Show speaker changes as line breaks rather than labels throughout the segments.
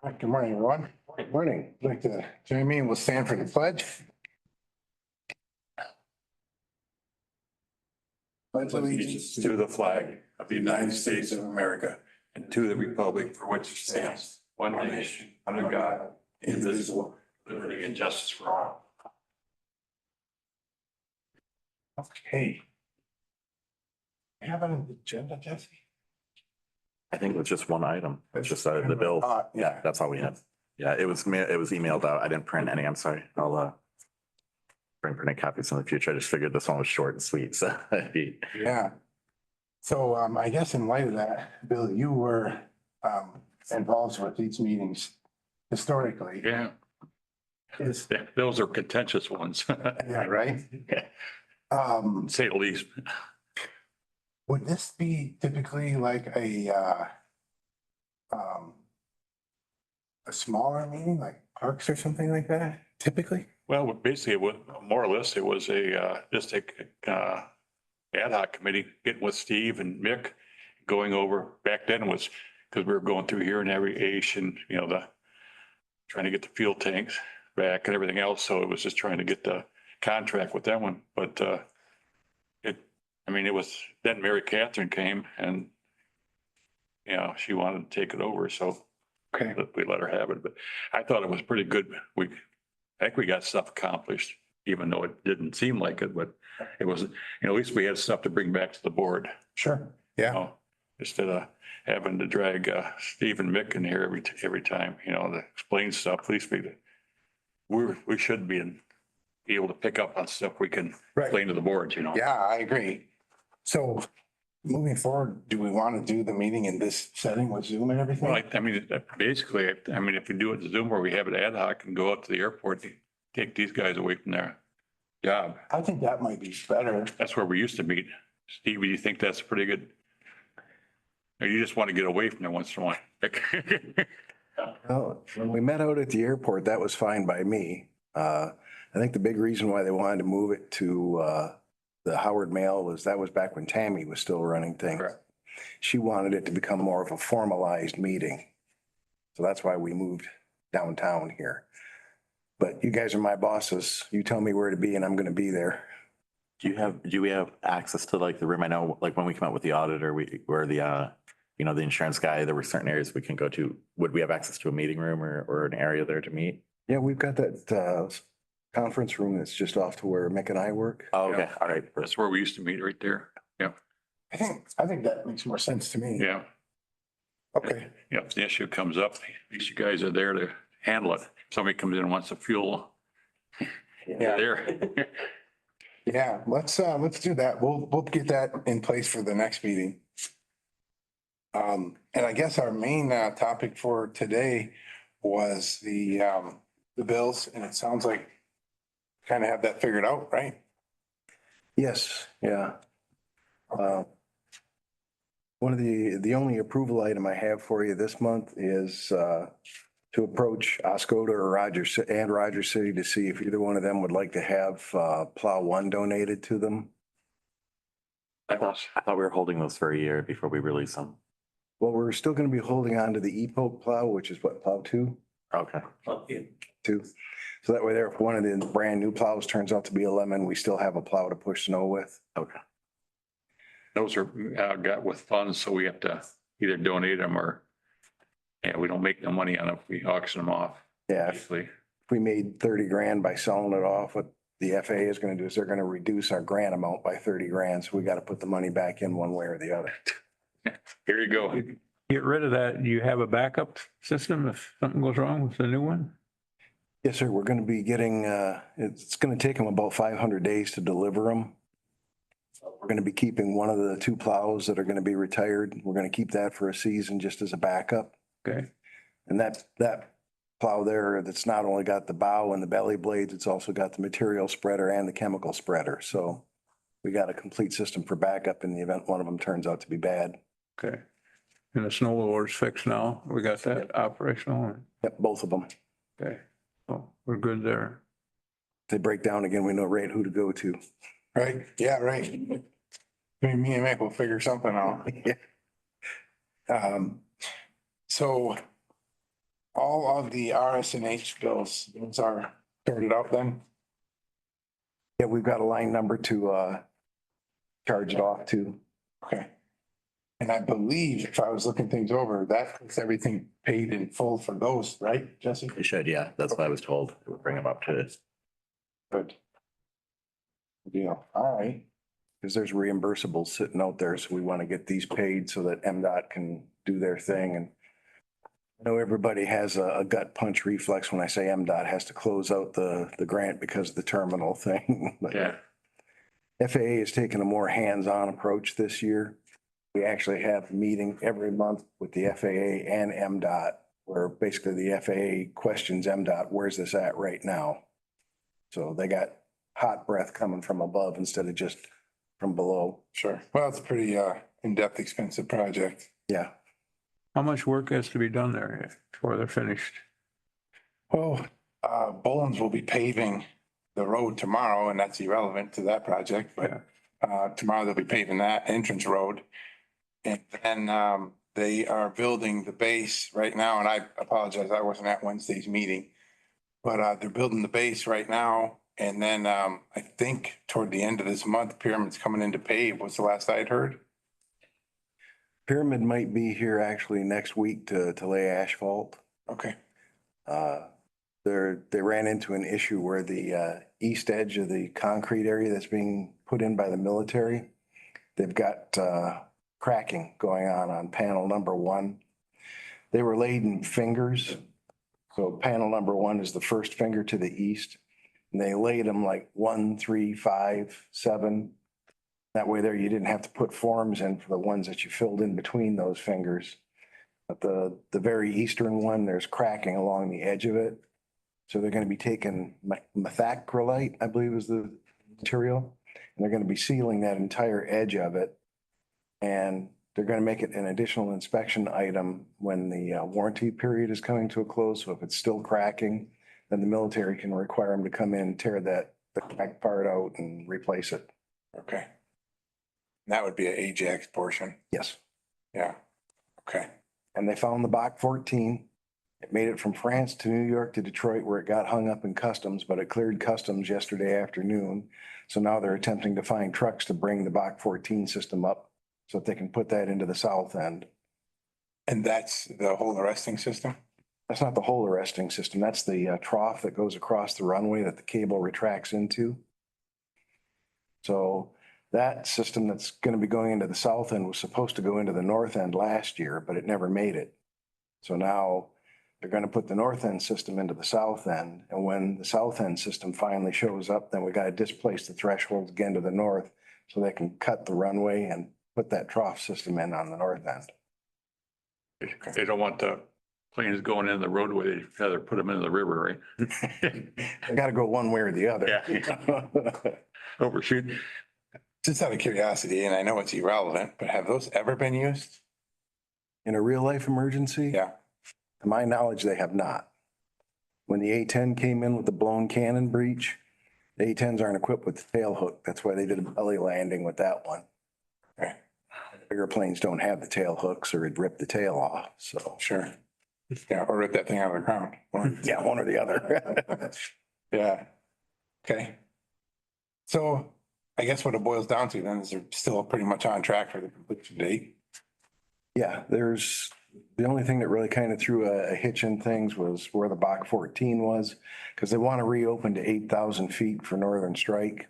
All right, good morning, everyone. Good morning. I'd like to join me and we'll stand for the pledge. Pledge allegiance
To the flag of the United States of America and to the republic for which it stands, one nation, under God, indivisible, liberty and justice for all.
Okay. Have an agenda, Jesse?
I think it's just one item. It's just the bill. Yeah, that's all we have. Yeah, it was emailed out. I didn't print any. I'm sorry. I'll bring printed copies in the future. I just figured this one was short and sweet, so it'd be.
Yeah. So I guess in light of that, Bill, you were involved with these meetings historically.
Yeah,
Is,
those are contentious ones,
yeah, right?
to say the least.
Would this be typically like a smaller meeting, like parks or something like that, typically?
Well, basically, it was more or less, it was a just a ad hoc committee, getting with Steve and Mick, going over, back then was, because we were going through here and irrigation, trying to get the fuel tanks back and everything else. So it was just trying to get the contract with that one. But it was, then Mary Catherine came and she wanted to take it over. So
Okay.
we let her have it. But I thought it was pretty good. I think we got stuff accomplished, even though it didn't seem like it, but it wasn't, at least we had stuff to bring back to the board.
Sure. Yeah.
Instead of having to drag Steve and Mick in here every time, to explain stuff, at least we should be able to pick up on stuff we can
Right.
explain to the board,
Yeah, I agree. So moving forward, do we want to do the meeting in this setting with Zoom and everything?
Well, basically, if we do it Zoom where we have it ad hoc and go up to the airport, take these guys away from their job.
I think that might be better.
That's where we used to meet. Steve, do you think that's pretty good? Or you just want to get away from there once in a while?
Well, when we met out at the airport, that was fine by me. I think the big reason why they wanted to move it to the Howard Mail was that was back when Tammy was still running things.
Correct.
She wanted it to become more of a formalized meeting. So that's why we moved downtown here. But you guys are my bosses. You tell me where to be and I'm going to be there.
Do we have access to like the room? I know like when we come out with the auditor, where the the insurance guy, there were certain areas we can go to. Would we have access to a meeting room or an area there to meet?
Yeah, we've got that conference room that's just off to where Mick and I work.
Oh, okay. All right.
That's where we used to meet, right there. Yeah,
I think that makes more sense to me.
yeah.
Okay.
If the issue comes up, at least you guys are there to handle it. Somebody comes in and wants a fuel.
Yeah.
There.
Yeah, let's do that. We'll get that in place for the next meeting. And I guess our main topic for today was the bills, and it sounds like kind of have that figured out, right?
Yes, yeah. One of the only approval item I have for you this month is to approach Oscoda or Rogers City to see if either one of them would like to have plow one donated to them.
I thought we were holding those for a year before we release them.
Well, we're still going to be holding on to the E-Poke plow, which is what, plow two?
Okay.
Two. So that way there, if one of the brand new plows turns out to be a lemon, we still have a plow to push snow with.
Okay.
Those are got with funds, so we have to either donate them or, we don't make no money on it if we auction them off.
Yeah, if
Basically.
we made 30 grand by selling it off, what the FAA is going to do is they're going to reduce our grant amount by 30 grand. So we got to put the money back in one way or the other.
Here you go.
Get rid of that. You have a backup system if something goes wrong with the new one?
Yes, sir. We're going to be getting, it's going to take them about 500 days to deliver them. We're going to be keeping one of the two plows that are going to be retired. We're going to keep that for a season just as a backup.
Okay.
And that plow there, that's not only got the bow and the belly blades, it's also got the material spreader and the chemical spreader. So we got a complete system for backup in the event one of them turns out to be bad.
Okay. And the snow blower's fixed now. We got that operational.
Yep, both of them.
Okay. So we're good there.
If they break down again, we know right who to go to.
Right? Yeah, right. Me and Mick will figure something out. So all of the RSNH bills, those are sorted out then?
Yeah, we've got a line number to charge it off to.
Okay. And I believe if I was looking things over, that's everything paid in full for those, right, Jesse?
You should, yeah. That's what I was told. It would bring them up to.
Good. Good deal. All right.
Because there's reimbursables sitting out there, so we want to get these paid so that MDOT can do their thing. And I know everybody has a gut punch reflex when I say MDOT has to close out the grant because of the terminal thing. But
Yeah.
FAA has taken a more hands-on approach this year. We actually have a meeting every month with the FAA and MDOT, where basically the FAA questions MDOT, where's this at right now? So they got hot breath coming from above instead of just from below.
Sure. Well, it's a pretty in-depth, expensive project.
Yeah.
How much work has to be done there before they're finished?
Well, Bolins will be paving the road tomorrow, and that's irrelevant to that project, but tomorrow they'll be paving that entrance road. And then they are building the base right now, and I apologize, I wasn't at Wednesday's meeting. But they're building the base right now, and then I think toward the end of this month, Pyramid's coming in to pave, was the last I'd heard.
Pyramid might be here actually next week to lay asphalt.
Okay,
They ran into an issue where the east edge of the concrete area that's being put in by the military, they've got cracking going on panel number one. They were laid in fingers. So panel number one is the first finger to the east. And they laid them like 1, 3, 5, 7. That way there, you didn't have to put forms in for the ones that you filled in between those fingers. But the very eastern one, there's cracking along the edge of it. So they're going to be taking methacrylate, I believe is the material. And they're going to be sealing that entire edge of it. And they're going to make it an additional inspection item when the warranty period is coming to a close. So if it's still cracking, then the military can require them to come in, tear the cracked part out and replace it.
okay. That would be an Ajax portion.
Yes.
Yeah, okay.
And they found the Bach 14. It made it from France to New York to Detroit, where it got hung up in customs, but it cleared customs yesterday afternoon. So now they're attempting to find trucks to bring the Bach 14 system up so that they can put that into the south end.
And that's the whole arresting system?
That's not the whole arresting system. That's the trough that goes across the runway that the cable retracts into. So that system that's going to be going into the south end was supposed to go into the north end last year, but it never made it. So now they're going to put the north end system into the south end. And when the south end system finally shows up, then we got to displace the threshold again to the north so they can cut the runway and put that trough system in on the north end.
They don't want the planes going in the roadway. They'd rather put them in the river, right?
They got to go one way or the other.
Overshoot.
Just out of curiosity, and I know it's irrelevant, but have those ever been used?
In a real life emergency?
Yeah,
To my knowledge, they have not. When the A-10 came in with the blown cannon breach, the A-10s aren't equipped with the tail hook. That's why they did a belly landing with that one.
okay,
Bigger planes don't have the tail hooks or it'd rip the tail off, so.
sure. Yeah, or rip that thing out of the ground.
Yeah, one or the other.
Yeah, okay. So I guess what it boils down to then is they're still pretty much on track for the completion date.
Yeah, the only thing that really kind of threw a hitch in things was where the Bach 14 was, because they want to reopen to 8,000 feet for Northern Strike.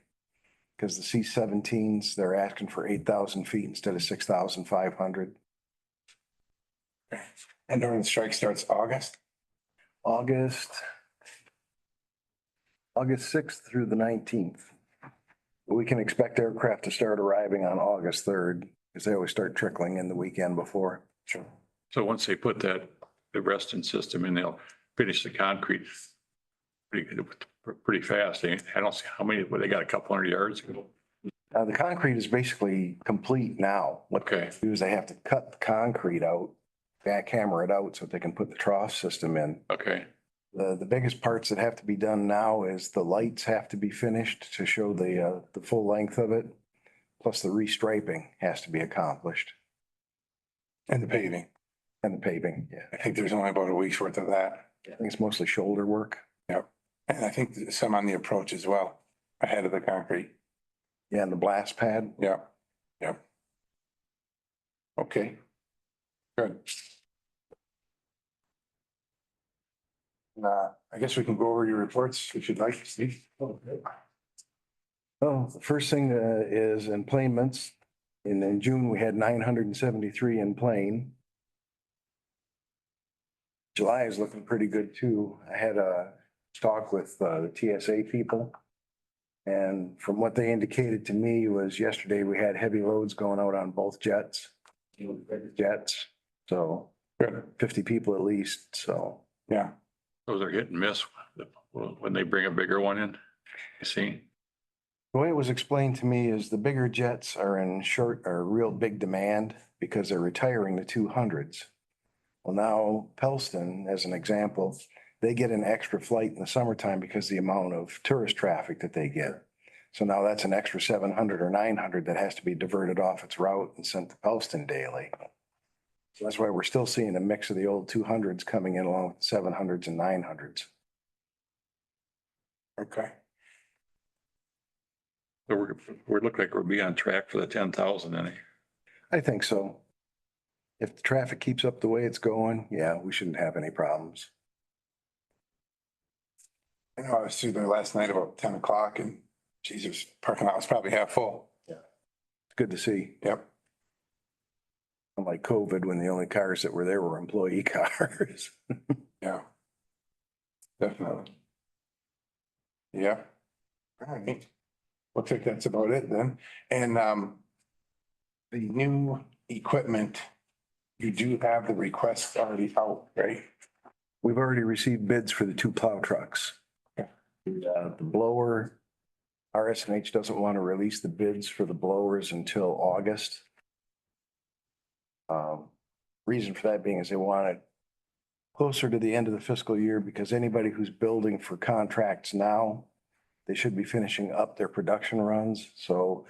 Because the C-17s, they're asking for 8,000 feet instead of 6,500.
And Northern Strike starts August?
August 6th through the 19th. We can expect aircraft to start arriving on August 3rd, because they always start trickling in the weekend before.
Sure.
So once they put the resting system in, they'll finish the concrete pretty fast. I don't see how many, but they got a couple hundred yards.
The concrete is basically complete now. What
Okay.
they do is they have to cut the concrete out, backhammer it out so that they can put the trough system in.
Okay.
The biggest parts that have to be done now is the lights have to be finished to show the full length of it. Plus the restriping has to be accomplished.
And the paving.
And the paving, yeah.
I think there's only about a week's worth of that.
I think it's mostly shoulder work.
Yep. And I think there's some on the approach as well, ahead of the concrete.
Yeah, and the blast pad.
Yep. Yep. Okay. Good. I guess we can go over your reports if you'd like, Steve.
Oh, the first thing is employments. In June, we had 973 in Plain. July is looking pretty good too. I had a talk with the TSA people. And from what they indicated to me was yesterday, we had heavy loads going out on both jets. So
Good.
50 people at least, so.
Yeah.
Those are hit and miss when they bring a bigger one in. You see?
The way it was explained to me is the bigger jets are in real big demand because they're retiring the 200s. Well, now Pellston, as an example, they get an extra flight in the summertime because the amount of tourist traffic that they get. So now that's an extra 700 or 900 that has to be diverted off its route and sent to Pellston daily. So that's why we're still seeing a mix of the old 200s coming in along with 700s and 900s.
Okay.
So we look like we'll be on track for the 10,000 then.
I think so. If the traffic keeps up the way it's going, yeah, we shouldn't have any problems.
I know I was through there last night about 10 o'clock and Jesus, parking lot was probably half full.
It's good to see.
Yep.
Unlike COVID, when the only cars that were there were employee cars.
Yeah. Definitely. Yeah. All right. Looks like that's about it then. And the new equipment, you do have the request already out, right?
We've already received bids for the two plow trucks.
Okay.
The blower, RSNH doesn't want to release the bids for the blowers until August. Reason for that being is they want it closer to the end of the fiscal year because anybody who's building for contracts now, they should be finishing up their production runs. So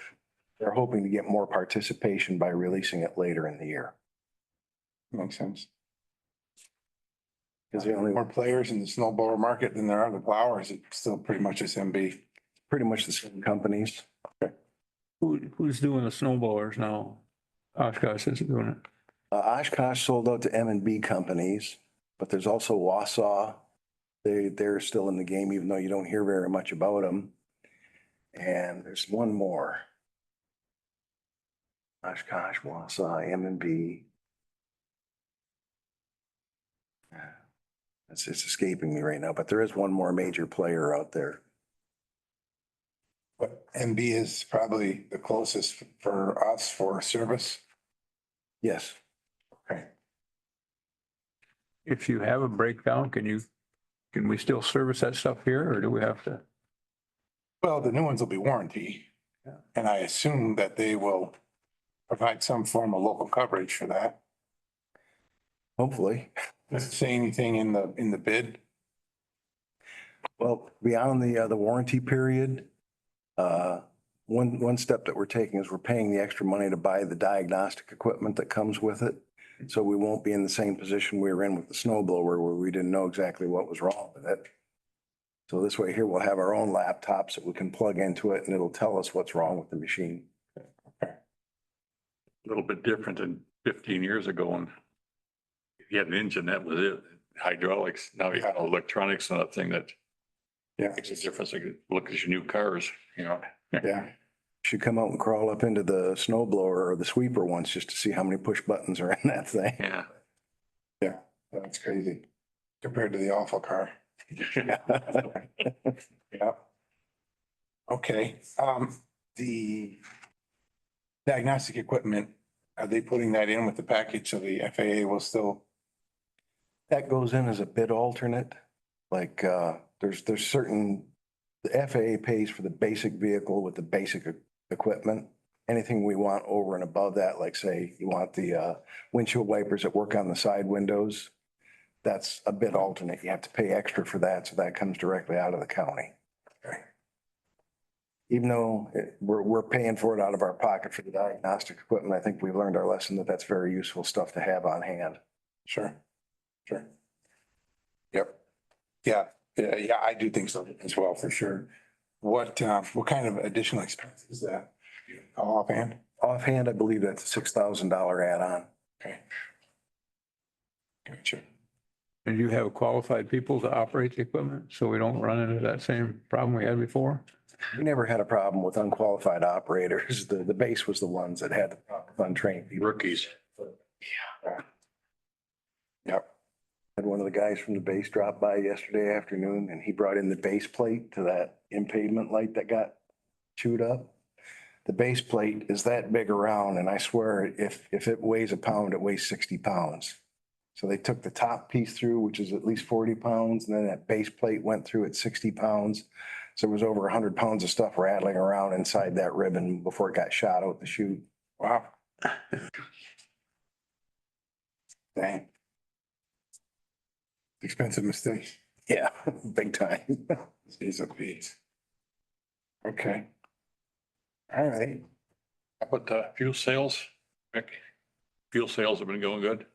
they're hoping to get more participation by releasing it later in the year.
Makes sense.
Because the only
More players in the snow blower market than there are the plowers. It's still pretty much SMB.
pretty much the same companies.
Who's doing the snow blowers now? Oshkosh isn't doing it.
Oshkosh sold out to M&B companies, but there's also Wausau. They're still in the game, even though you don't hear very much about them. And there's one more. Oshkosh, Wausau, M&B. It's escaping me right now, but there is one more major player out there.
But MB is probably the closest for us for service.
Yes.
Okay.
If you have a breakdown, can we still service that stuff here or do we have to?
Well, the new ones will be warranty.
Yeah.
And I assume that they will provide some form of local coverage for that.
Hopefully.
Does it say anything in the bid?
Well, beyond the warranty period, one step that we're taking is we're paying the extra money to buy the diagnostic equipment that comes with it. So we won't be in the same position we were in with the snow blower where we didn't know exactly what was wrong with it. So this way here, we'll have our own laptops that we can plug into it and it'll tell us what's wrong with the machine.
A little bit different than 15 years ago. And if you had an engine, that was it. Hydraulics, now you have electronics and that thing that
Yeah.
makes a difference. Like look at your new cars, you know.
Yeah.
Should come out and crawl up into the snow blower or the sweeper once just to see how many push buttons are in that thing.
Yeah.
Yeah. That's crazy compared to the awful car. Yeah. Okay, the diagnostic equipment, are they putting that in with the package so the FAA will still?
That goes in as a bid alternate. Like, there's certain, the FAA pays for the basic vehicle with the basic equipment. Anything we want over and above that, like say you want the windshield wipers that work on the side windows, that's a bid alternate. You have to pay extra for that. So that comes directly out of the county.
Okay.
Even though we're paying for it out of our pocket for the diagnostic equipment, I think we've learned our lesson that that's very useful stuff to have on hand.
Sure. Sure. Yep. Yeah, yeah, I do think so as well, for sure. What kind of additional expense is that? Offhand?
Offhand, I believe that's a $6,000 add-on.
Okay. Gotcha.
And you have qualified people to operate the equipment, so we don't run into that same problem we had before?
We never had a problem with unqualified operators. The base was the ones that had the problem with untrained people.
Rookies.
Yep.
Had one of the guys from the base drop by yesterday afternoon and he brought in the base plate to that impavement light that got chewed up. The base plate is that big around and I swear if it weighs a pound, it weighs 60 pounds. So they took the top piece through, which is at least 40 pounds, and then that base plate went through at 60 pounds. So it was over 100 pounds of stuff rattling around inside that ribbon before it got shot out the chute.
Wow. Dang. Expensive mistake.
Yeah, big time.
These are fees. Okay. All right.
How about the fuel sales? Mick? Fuel sales have been going good.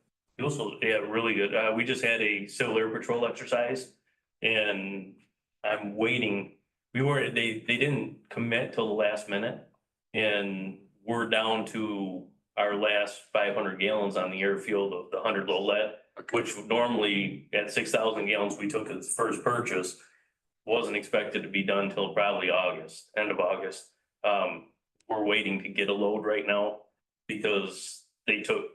Also, yeah, really good. We just had a Civil Air Patrol exercise and I'm waiting. They didn't commit till the last minute and we're down to our last 500 gallons on the airfield of the 100 low lead, which normally at 6,000 gallons we took as first purchase. Wasn't expected to be done till probably August, end of August. We're waiting to get a load right now because they took,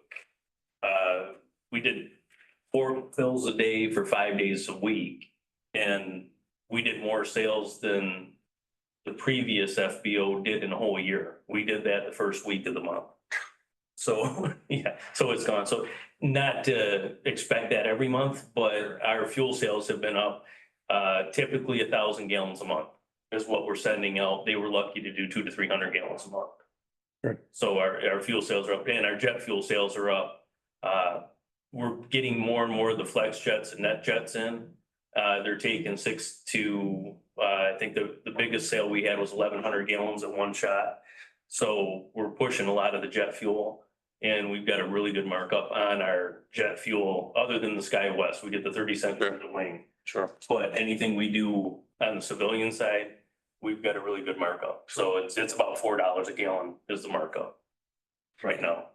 we did 4 fills a day for 5 days a week. And we did more sales than the previous FBO did in a whole year. We did that the first week of the month. So, yeah, so it's gone. So not to expect that every month, but our fuel sales have been up, typically 1,000 gallons a month is what we're sending out. They were lucky to do 200 to 300 gallons a month.
Good.
So our fuel sales are up and our jet fuel sales are up. We're getting more and more of the flex jets and net jets in. They're taking 6 to, I think the biggest sale we had was 1,100 gallons at one shot. So we're pushing a lot of the jet fuel and we've got a really good markup on our jet fuel. Other than the SkyWest, we get the 30 cents for the wing.
Sure.
But anything we do on the civilian side, we've got a really good markup. So it's about $4 a gallon is the markup right now.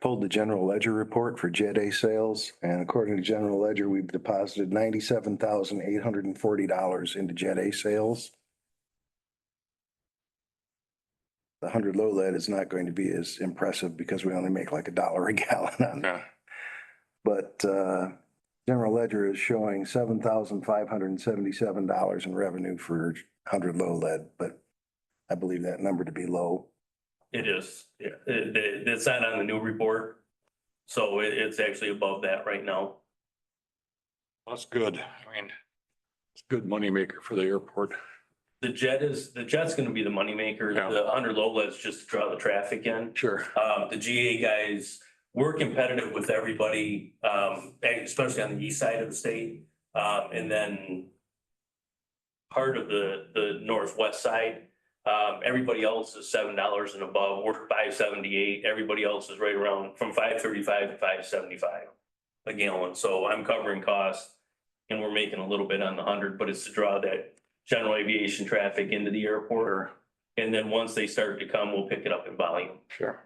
Pulled the general ledger report for Jet A sales, and according to general ledger, we've deposited $97,840 into Jet A sales. The 100 low lead is not going to be as impressive because we only make like $1 a gallon on it.
Yeah.
But general ledger is showing $7,577 in revenue for 100 low lead, but I believe that number to be low.
It is, yeah. It's not on the new report. So it's actually above that right now.
That's good. I mean, it's a good moneymaker for the airport.
The jet's gonna be the moneymaker.
Yeah.
The 100 low lead's just to draw the traffic in.
Sure.
The GA guys, we're competitive with everybody, especially on the east side of the state. And then part of the northwest side. Everybody else is $7 and above. We're $5.78. Everybody else is right around from $5.35 to $5.75 a gallon. So I'm covering costs and we're making a little bit on the 100, but it's to draw that general aviation traffic into the airport. And then once they start to come, we'll pick it up in volume.
Sure.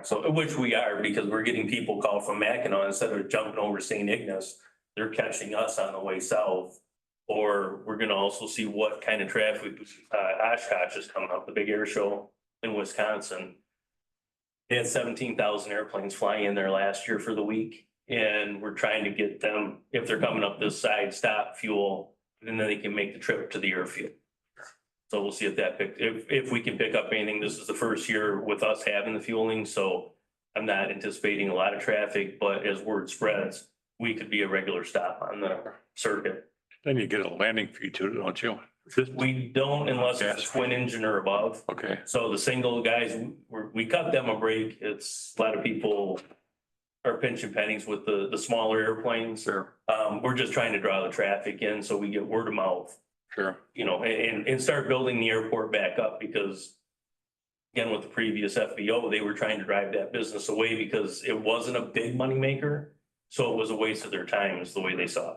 So, which we are, because we're getting people call from Mackinac instead of jumping over St. Ignace, they're catching us on the way south. Or we're gonna also see what kind of traffic, Oshkosh is coming up, the big air show in Wisconsin. They had 17,000 airplanes flying in there last year for the week. And we're trying to get them, if they're coming up this side, stop fuel, and then they can make the trip to the airfield. So we'll see if we can pick up anything. This is the first year with us having the fueling, so I'm not anticipating a lot of traffic, but as word spreads, we could be a regular stop on the circuit.
Then you get a landing fee too, don't you?
We don't unless it's a twin engine or above.
Okay.
So the single guys, we cut them a break. It's a lot of people are pinching pennies with the smaller airplanes.
Sure.
We're just trying to draw the traffic in so we get word of mouth.
Sure.
You know, and start building the airport back up because again, with the previous FBO, they were trying to drive that business away because it wasn't a big moneymaker. So it was a waste of their time is the way they saw it.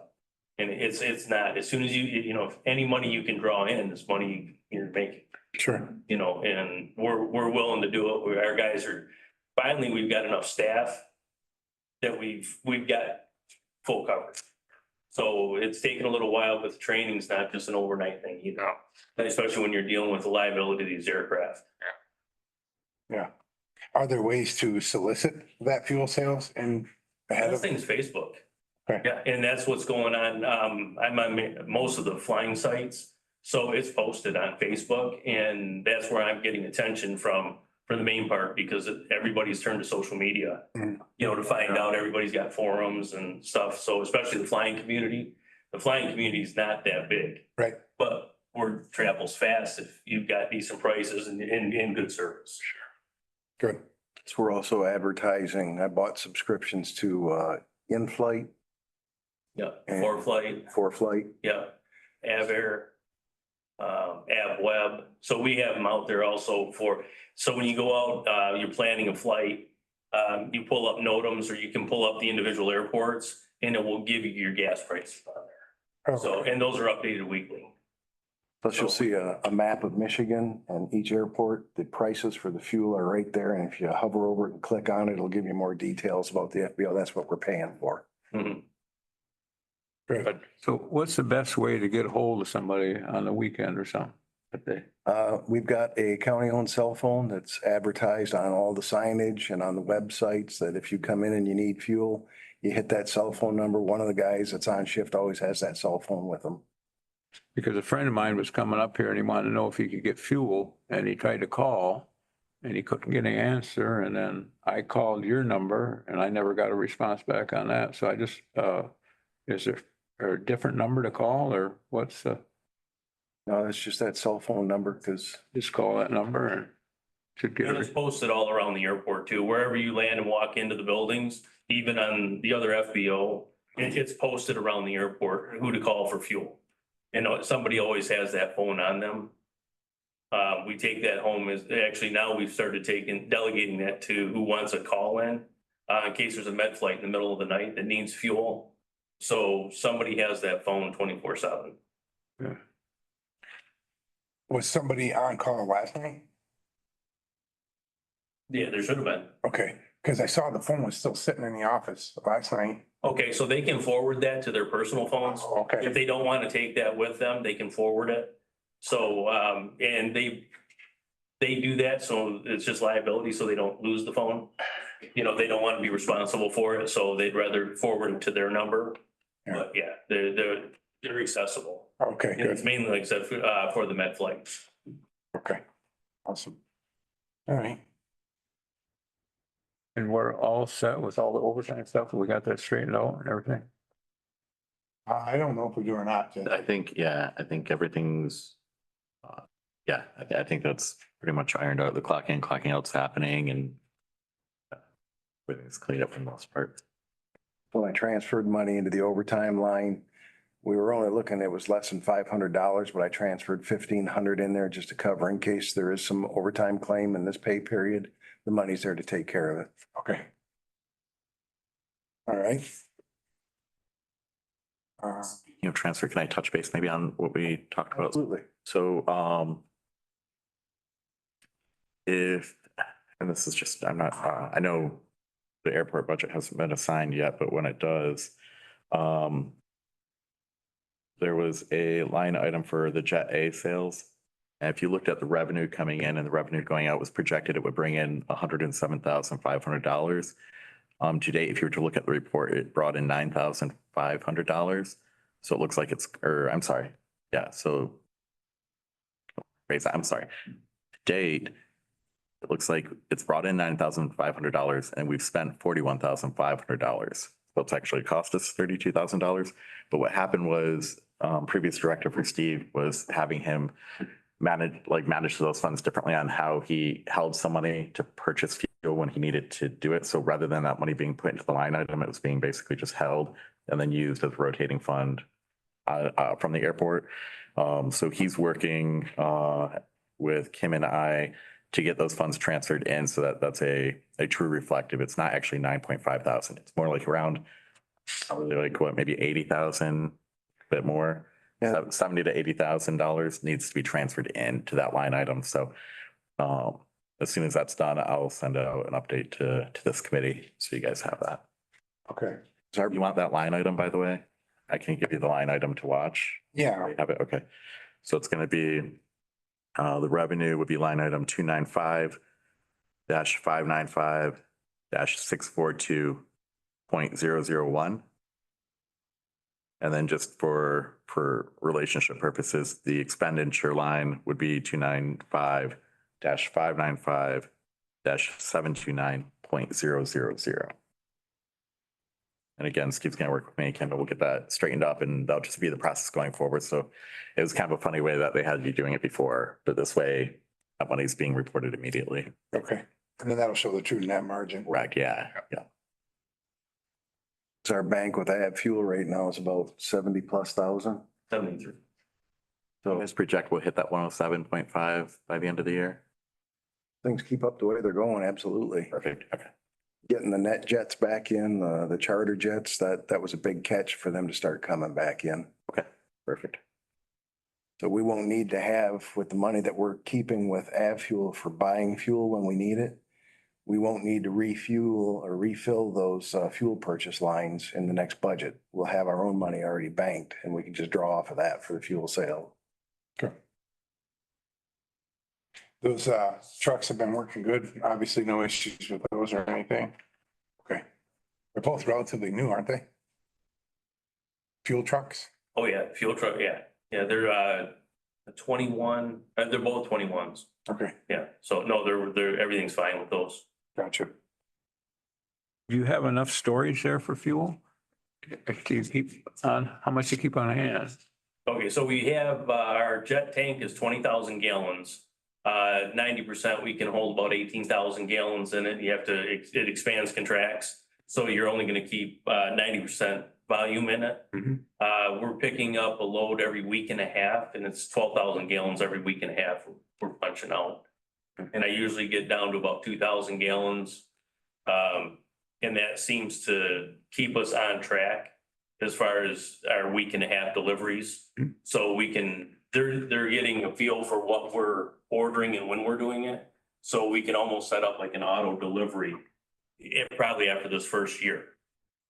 And it's not, as soon as you know, if any money you can draw in, is money you're making,
Sure.
you know, and we're willing to do it. Our guys are, finally, we've got enough staff that we've got full coverage. So it's taken a little while, but the training's not just an overnight thing, you know, especially when you're dealing with the liability of these aircraft.
Yeah. Are there ways to solicit that fuel sales and ahead
That
of?
thing's Facebook.
Okay.
Yeah, and that's what's going on. I'm on most of the flying sites. So it's posted on Facebook and that's where I'm getting attention from for the main part because everybody's turned to social media.
Mhm.
You know, to find out, everybody's got forums and stuff. So especially the flying community. The flying community is not that big,
Right.
but word travels fast if you've got decent prices and good service.
Good.
So we're also advertising. I bought subscriptions to in-flight,
Yeah,
And-
for flight.
for flight.
Yeah, AvAir, AvWeb. So we have them out there also for, so when you go out, you're planning a flight, you pull up NOTAMs or you can pull up the individual airports and it will give you your gas prices on there. So, and those are updated weekly.
Plus you'll see a map of Michigan and each airport, the prices for the fuel are right there. And if you hover over it and click on it, it'll give you more details about the FBO. That's what we're paying for.
Mhm.
Good.
So what's the best way to get a hold of somebody on the weekend or something? If they,
We've got a county-owned cell phone that's advertised on all the signage and on the websites that if you come in and you need fuel, you hit that cell phone number. One of the guys that's on shift always has that cell phone with them.
because a friend of mine was coming up here and he wanted to know if he could get fuel and he tried to call and he couldn't get an answer. And then I called your number and I never got a response back on that. So I just, is there a different number to call or what's
No, it's just that cell phone number because
just call that number and should get
And it's posted all around the airport too, wherever you land and walk into the buildings, even on the other FBO, it's posted around the airport, who to call for fuel. And somebody always has that phone on them. We take that home as, actually now we've started delegating that to who wants a call in case there's a med flight in the middle of the night that needs fuel. So somebody has that phone 24/7.
Was somebody on call last night?
Yeah, there should have been.
Okay, because I saw the phone was still sitting in the office last night.
Okay, so they can forward that to their personal phones.
Okay,
If they don't want to take that with them, they can forward it. So, and they do that, so it's just liability, so they don't lose the phone. You know, they don't want to be responsible for it, so they'd rather forward it to their number.
Yeah.
But yeah, they're accessible.
okay,
And it's
good.
mainly like I said, for the med flights.
Okay, awesome. All right.
and we're all set with all the overtime stuff. We got that straightened out and everything.
I don't know if we do or not. Jen.
I think, yeah, I think everything's, yeah, I think that's pretty much ironed out. The clock in, clocking out's happening and everything's cleaned up for the most part.
when I transferred money into the overtime line, we were only looking, it was less than $500, but I transferred 1,500 in there just to cover in case there is some overtime claim in this pay period. The money's there to take care of it.
Okay. All right.
You know, transfer, can I touch base maybe on what we talked about?
Absolutely.
So, if, and this is just, I'm not, I know the airport budget hasn't been assigned yet, but when it does, there was a line item for the Jet A sales. And if you looked at the revenue coming in and the revenue going out was projected, it would bring in $107,500. To date, if you were to look at the report, it brought in $9,500. So it looks like it's, or I'm sorry. Yeah, so I'm sorry. To date, it looks like it's brought in $9,500 and we've spent $41,500. So it's actually cost us $32,000. But what happened was, previous director for Steve was having him manage those funds differently on how he held some money to purchase fuel when he needed to do it. So rather than that money being put into the line item, it was being basically just held and then used as a rotating fund from the airport. So he's working with Kim and I to get those funds transferred in so that that's a true reflective. It's not actually 9.5 thousand. It's more like around probably like what, maybe 80,000, bit more.
Yeah.
$70,000 to $80,000 needs to be transferred into that line item. So as soon as that's done, I'll send out an update to this committee. So you guys have that.
Okay.
Sorry,
You want that line item, by the way? I can give you the line item to watch.
Yeah,
You have it, okay. So it's gonna be, the revenue would be line item 295-595-642.001. And then just for relationship purposes, the expenditure line would be 295-595-729.000. And again, Steve's gonna work with me, Kim, but we'll get that straightened up and that'll just be the process going forward. So it was kind of a funny way that they had you doing it before, but this way that money's being reported immediately.
okay. And then that'll show the true net margin.
Right, yeah, yeah.
our bank with Ag Fuel right now is about 70,000+.
73.
You
So
guys project we'll hit that 107.5 by the end of the year?
things keep up the way they're going, absolutely.
Perfect, okay.
Getting the net jets back in, the charter jets, that was a big catch for them to start coming back in.
Okay, perfect.
So we won't need to have, with the money that we're keeping with Ag Fuel for buying fuel when we need it, we won't need to refuel or refill those fuel purchase lines in the next budget. We'll have our own money already banked and we can just draw off of that for the fuel sale.
Okay. Those trucks have been working good. Obviously, no issues with those or anything. Okay. They're both relatively new, aren't they? Fuel trucks?
Oh, yeah, fuel truck, yeah. Yeah, they're 21, they're both 21s.
Okay,
Yeah, so no, they're, everything's fine with those.
gotcha.
Do you have enough storage there for fuel? Do you keep on, how much you keep on hand?
Okay, so we have, our jet tank is 20,000 gallons. 90% we can hold about 18,000 gallons in it. You have to, it expands, contracts. So you're only gonna keep 90% volume in it.
Mhm.
We're picking up a load every week and a half and it's 12,000 gallons every week and a half we're punching out. And I usually get down to about 2,000 gallons. And that seems to keep us on track as far as our week and a half deliveries. So we can, they're getting a feel for what we're ordering and when we're doing it. So we can almost set up like an auto delivery, probably after this first year.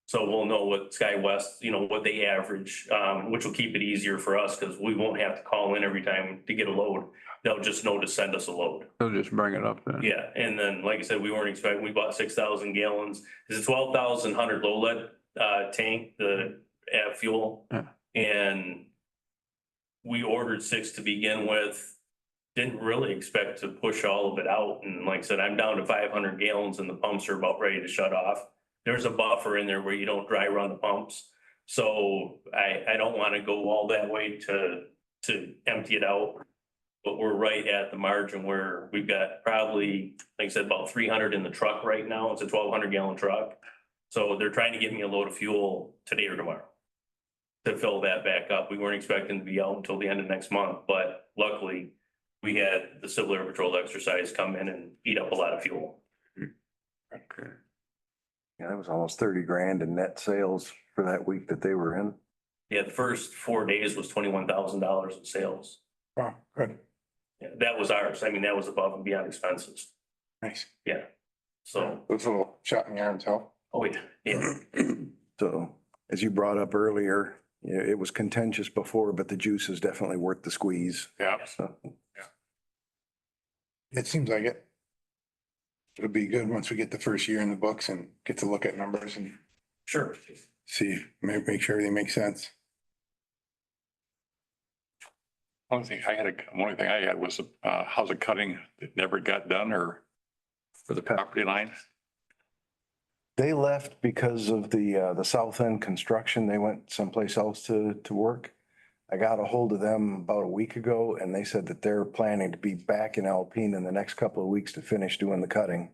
So we'll know what SkyWest, what they average, which will keep it easier for us because we won't have to call in every time to get a load. They'll just know to send us a load.
They'll just bring it up then.
Yeah, and then, like I said, we weren't expecting, we bought 6,000 gallons. It's a 12,100 low lead tank, the fuel.
Yeah.
And we ordered 6 to begin with. Didn't really expect to push all of it out. And like I said, I'm down to 500 gallons and the pumps are about ready to shut off. There's a buffer in there where you don't dry run the pumps. So I don't want to go all that way to empty it out. But we're right at the margin where we've got probably, like I said, about 300 in the truck right now. It's a 1,200 gallon truck. So they're trying to get me a load of fuel today or tomorrow to fill that back up. We weren't expecting to be out until the end of next month, but luckily we had the Civil Air Patrol exercise come in and eat up a lot of fuel.
Okay.
Yeah, that was almost 30 grand in net sales for that week that they were in.
Yeah, the first 4 days was $21,000 in sales.
Wow, good,
Yeah, that was ours. I mean, that was above and beyond expenses.
nice.
Yeah. So,
Those little shot in the arms help.
oh yeah, yeah.
So as you brought up earlier, it was contentious before, but the juice is definitely worth the squeeze.
Yeah,
So
it seems like it. It'll be good once we get the first year in the books and get to look at numbers and
Sure.
see, make sure everything makes sense.
One thing I had was how's the cutting that never got done or for the property line?
they left because of the south end construction. They went someplace else to work. I got a hold of them about a week ago and they said that they're planning to be back in Alpine in the next couple of weeks to finish doing the cutting.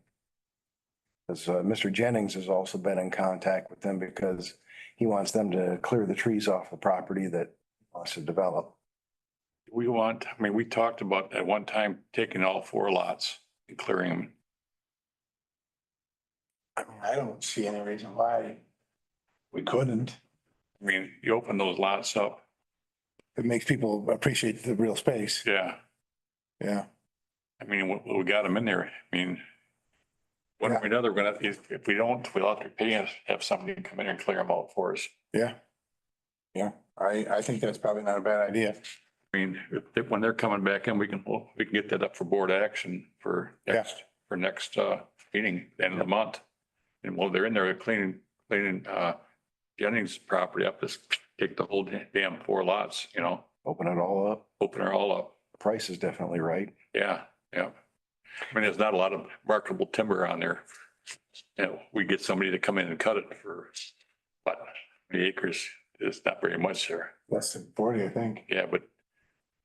Because Mr. Jennings has also been in contact with them because he wants them to clear the trees off the property that he wants to develop.
We talked about at one time taking all 4 lots and clearing them.
I mean, I don't see any reason why we couldn't.
I mean, you open those lots up,
It makes people appreciate the real space.
yeah.
Yeah.
I mean, we got them in there. I mean, one way or another, we're gonna, if we don't, we'll have to pay us, have somebody come in and clear them out for us.
Yeah. Yeah, I think that's probably not a bad idea.
I mean, when they're coming back in, we can get that up for board action for next meeting, end of the month. And while they're in there cleaning, Jennings' property up, just take the whole damn 4 lots, you know,
Open it all up.
open it all up.
Price is definitely right.
Yeah, yeah. I mean, there's not a lot of marketable timber on there. You know, we get somebody to come in and cut it for, what, the acres is not very much there.
Less than 40, I think.
Yeah, but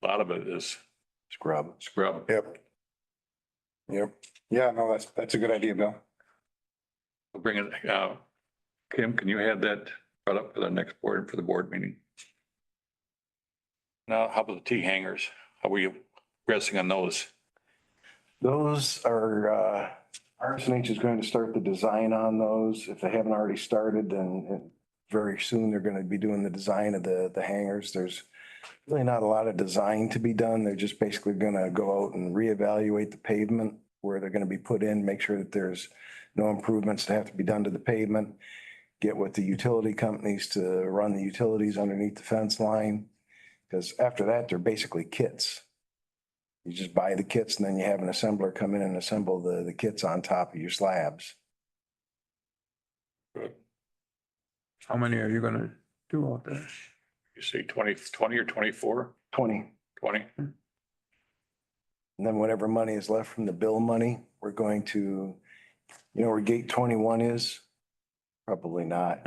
a lot of it is
Scrub.
scrub.
Yep. Yep. Yeah, no, that's a good idea, Bill.
We'll bring it, Kim, can you have that brought up for the next board, for the board meeting? Now, how about the T hangers? How are we progressing on those?
Those are, RSNH is going to start the design on those. If they haven't already started, then very soon they're going to be doing the design of the hangars. There's really not a lot of design to be done. They're just basically going to go out and reevaluate the pavement where they're going to be put in, make sure that there's no improvements that have to be done to the pavement. Get with the utility companies to run the utilities underneath the fence line. Because after that, they're basically kits. You just buy the kits and then you have an assembler come in and assemble the kits on top of your slabs.
Good.
How many are you gonna do out there?
You say 20 or 24?
20.
20?
And then whatever money is left from the bill money, we're going to, you know where gate 21 is? Probably not.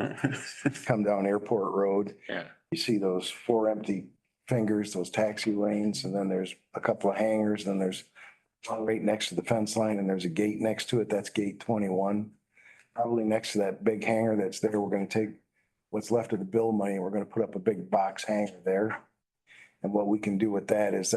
Come down Airport Road.
Yeah.
You see those 4 empty fingers, those taxi lanes, and then there's a couple of hangars, then there's one right next to the fence line, and there's a gate next to it. That's gate 21. Probably next to that big hangar that's there, we're gonna take what's left of the bill money, and we're gonna put up a big box hangar there. And what we can do with that is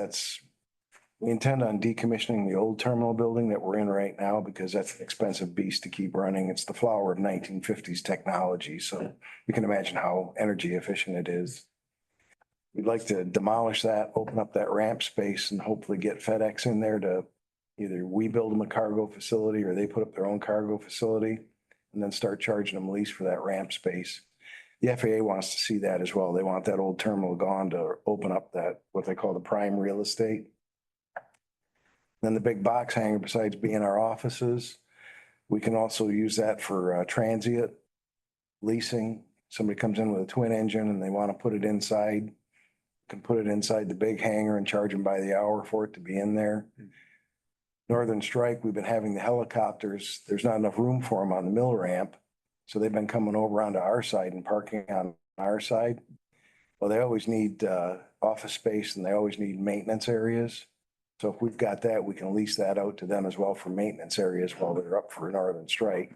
we intend on decommissioning the old terminal building that we're in right now because that's an expensive beast to keep running. It's the flower of 1950s technology, so you can imagine how energy efficient it is. We'd like to demolish that, open up that ramp space and hopefully get FedEx in there to either we build them a cargo facility or they put up their own cargo facility and then start charging them lease for that ramp space. The FAA wants to see that as well. They want that old terminal gone to open up that, what they call the prime real estate. Then the big box hangar, besides being our offices, we can also use that for transient leasing. Somebody comes in with a twin engine and they want to put it inside, can put it inside the big hangar and charge them by the hour for it to be in there. Northern Strike, we've been having the helicopters. There's not enough room for them on the mill ramp. So they've been coming over onto our side and parking on our side. Well, they always need office space and they always need maintenance areas. So if we've got that, we can lease that out to them as well for maintenance areas while they're up for Northern Strike.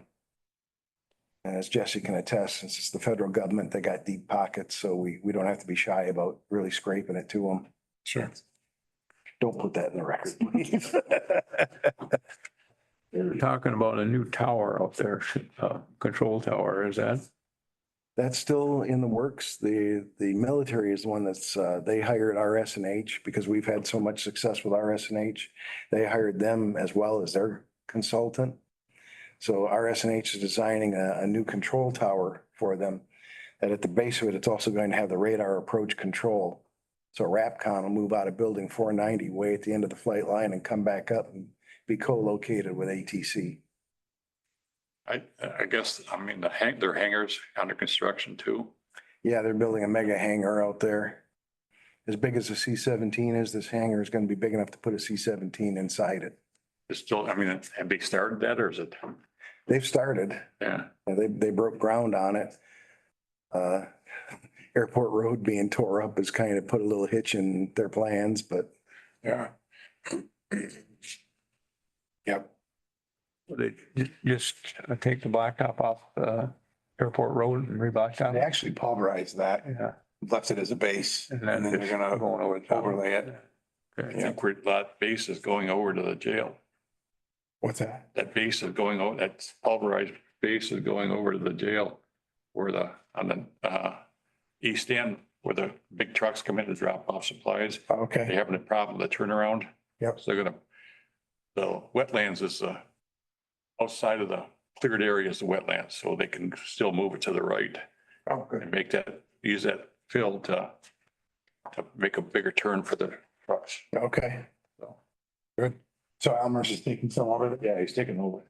And as Jesse can attest, since it's the federal government, they got deep pockets, so we don't have to be shy about really scraping it to them.
Sure.
Don't put that in the record, please.
They're talking about a new tower out there, control tower, is that?
That's still in the works. The military is the one that's, they hired RSNH because we've had so much success with RSNH. They hired them as well as their consultant. So RSNH is designing a new control tower for them. That at the base of it, it's also going to have the radar approach control. So RAPCON will move out of building 490 way at the end of the flight line and come back up and be co-located with ATC.
I guess, I mean, their hangars under construction too.
Yeah, they're building a mega hangar out there. As big as a C-17 is, this hangar is going to be big enough to put a C-17 inside it.
It's still, I mean, have they started that or is it?
They've started.
Yeah.
They broke ground on it. Airport Road being tore up has kind of put a little hitch in their plans, but
Yeah. Yep.
They just take the blacktop off Airport Road and re-blacktop?
They actually pulverized that,
Yeah.
left it as a base, and then they're
just
gonna
going over the top.
overlay it.
I think that base is going over to the jail.
What's that?
That base is going over, that pulverized base is going over to the jail where the on the east end where the big trucks come in to drop off supplies. They're
Okay,
having a problem with the turnaround.
Yep.
So they're gonna, the wetlands is the outside of the cleared area is the wetlands, so they can still move it to the right
oh, good.
and make that, use that fill to make a bigger turn for the trucks.
Okay. Good. So Elmer's is taking some over there?
Yeah, he's taking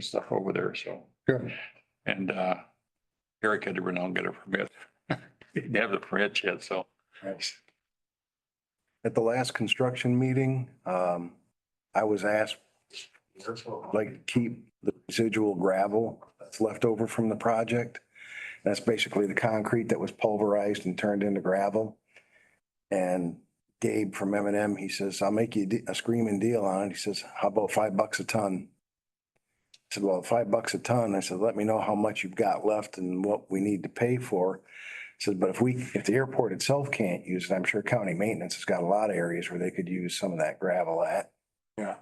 stuff over there, so.
Good.
And Eric had to run out and get a permit. He didn't have the permit yet, so.
Nice.
At the last construction meeting, I was asked, like, to keep the residual gravel that's left over from the project. That's basically the concrete that was pulverized and turned into gravel. And Gabe from M&M, he says, I'll make you a screaming deal on it. He says, how about $5 a ton? I said, well, $5 a ton. I said, let me know how much you've got left and what we need to pay for. I said, but if the airport itself can't use it, I'm sure county maintenance has got a lot of areas where they could use some of that gravel at.
Yeah,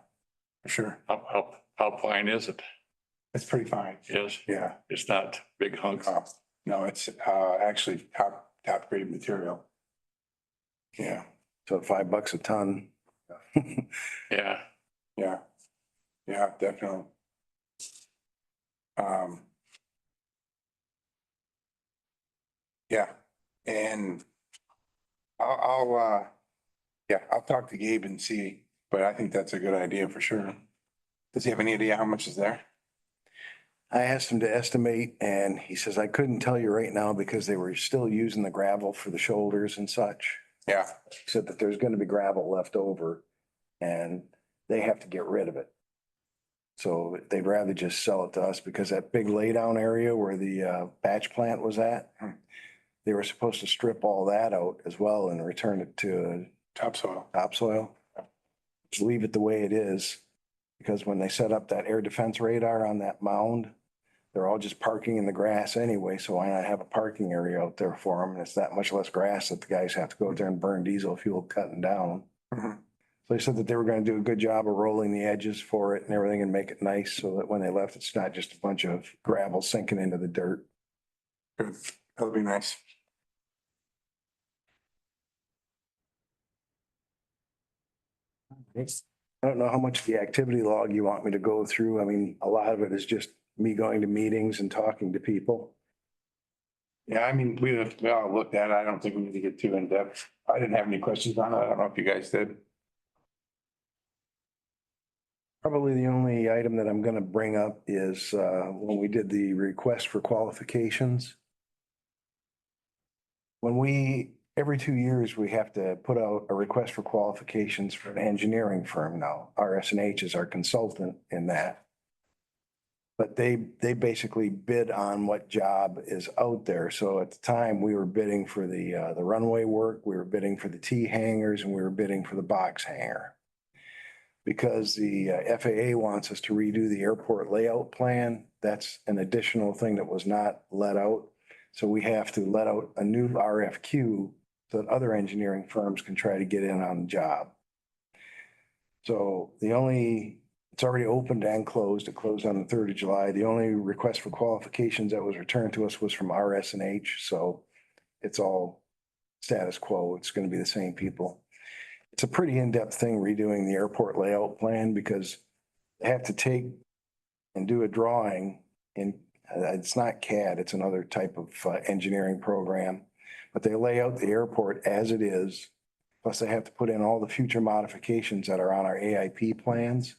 for sure.
How fine is it?
It's pretty fine.
Yes,
Yeah.
it's not big hunks.
No, it's actually top grade material. Yeah,
So $5 a ton.
Yeah,
yeah. Yeah, definitely. Yeah, and I'll talk to Gabe and see, but I think that's a good idea for sure. Does he have any idea how much is there?
I asked him to estimate and he says, I couldn't tell you right now because they were still using the gravel for the shoulders and such.
Yeah,
He said that there's gonna be gravel left over and they have to get rid of it. So they'd rather just sell it to us because that big laydown area where the batch plant was at, they were supposed to strip all that out as well and return it to
topsoil.
topsoil. Just leave it the way it is, because when they set up that air defense radar on that mound, they're all just parking in the grass anyway, so why not have a parking area out there for them? And it's that much less grass that the guys have to go out there and burn diesel fuel cutting down.
Mhm.
So they said that they were gonna do a good job of rolling the edges for it and everything and make it nice so that when they left, it's not just a bunch of gravel sinking into the dirt.
Good, that'll be nice.
I don't know how much of the activity log you want me to go through. I mean, a lot of it is just me going to meetings and talking to people.
Yeah, I mean, we all looked at it. I don't think we need to get too in depth. I didn't have any questions on it. I don't know if you guys did.
Probably the only item that I'm gonna bring up is when we did the request for qualifications. Every 2 years, we have to put out a request for qualifications for an engineering firm now. RS&H is our consultant in that. But they basically bid on what job is out there. So at the time, we were bidding for the runway work, we were bidding for the T hangars, and we were bidding for the box hangar. Because the FAA wants us to redo the airport layout plan, that's an additional thing that was not let out. So we have to let out a new RFQ so that other engineering firms can try to get in on the job. So it's already opened and closed. It closed on the 3rd of July. The only request for qualifications that was returned to us was from RS&H. So it's all status quo. It's going to be the same people. It's a pretty in-depth thing redoing the airport layout plan because they have to take and do a drawing in, it's not CAD, it's another type of engineering program. But they lay out the airport as it is. Plus they have to put in all the future modifications that are on our AIP plans.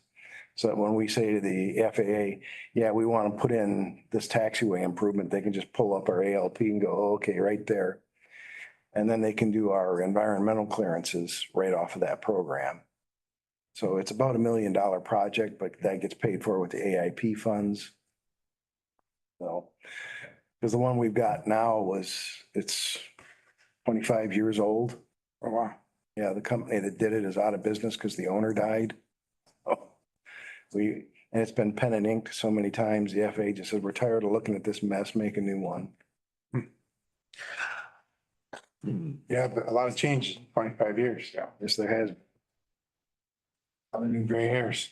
So that when we say to the FAA, yeah, we want to put in this taxiway improvement, they can just pull up our ALP and go, oh, okay, right there. And then they can do our environmental clearances right off of that program. So it's about $1 million project, but that gets paid for with the AIP funds. So, because the one we've got now it's 25 years old.
Oh, wow.
Yeah, the company that did it is out of business because the owner died. Oh, and it's been pen and ink so many times. The FAA just said, we're tired of looking at this mess, make a new one.
Yeah, but a lot of change in 25 years. Yeah.
Yes, there has.
A lot of new gray hairs,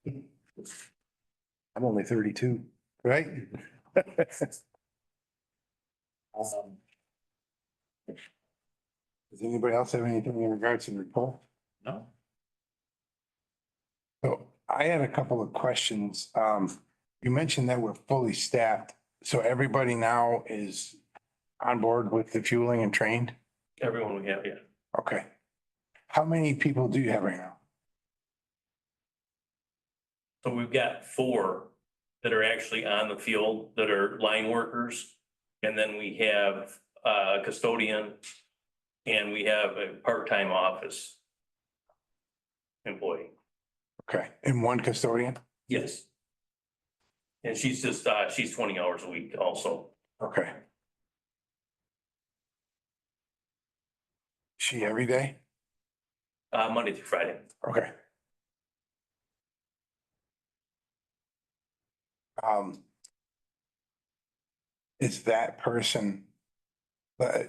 I'm only 32.
right? Does anybody else have anything in regards to the report?
No.
So I had a couple of questions. You mentioned that we're fully staffed. So everybody now is on board with the fueling and trained?
Everyone we have, yeah.
Okay. How many people do you have right now?
So we've got 4 that are actually on the field that are line workers. And then we have a custodian and we have a part-time office employee.
Okay, and one custodian?
Yes. And she's just, she's 20 hours a week also.
Okay. She every day?
Monday through Friday.
Okay. Is that person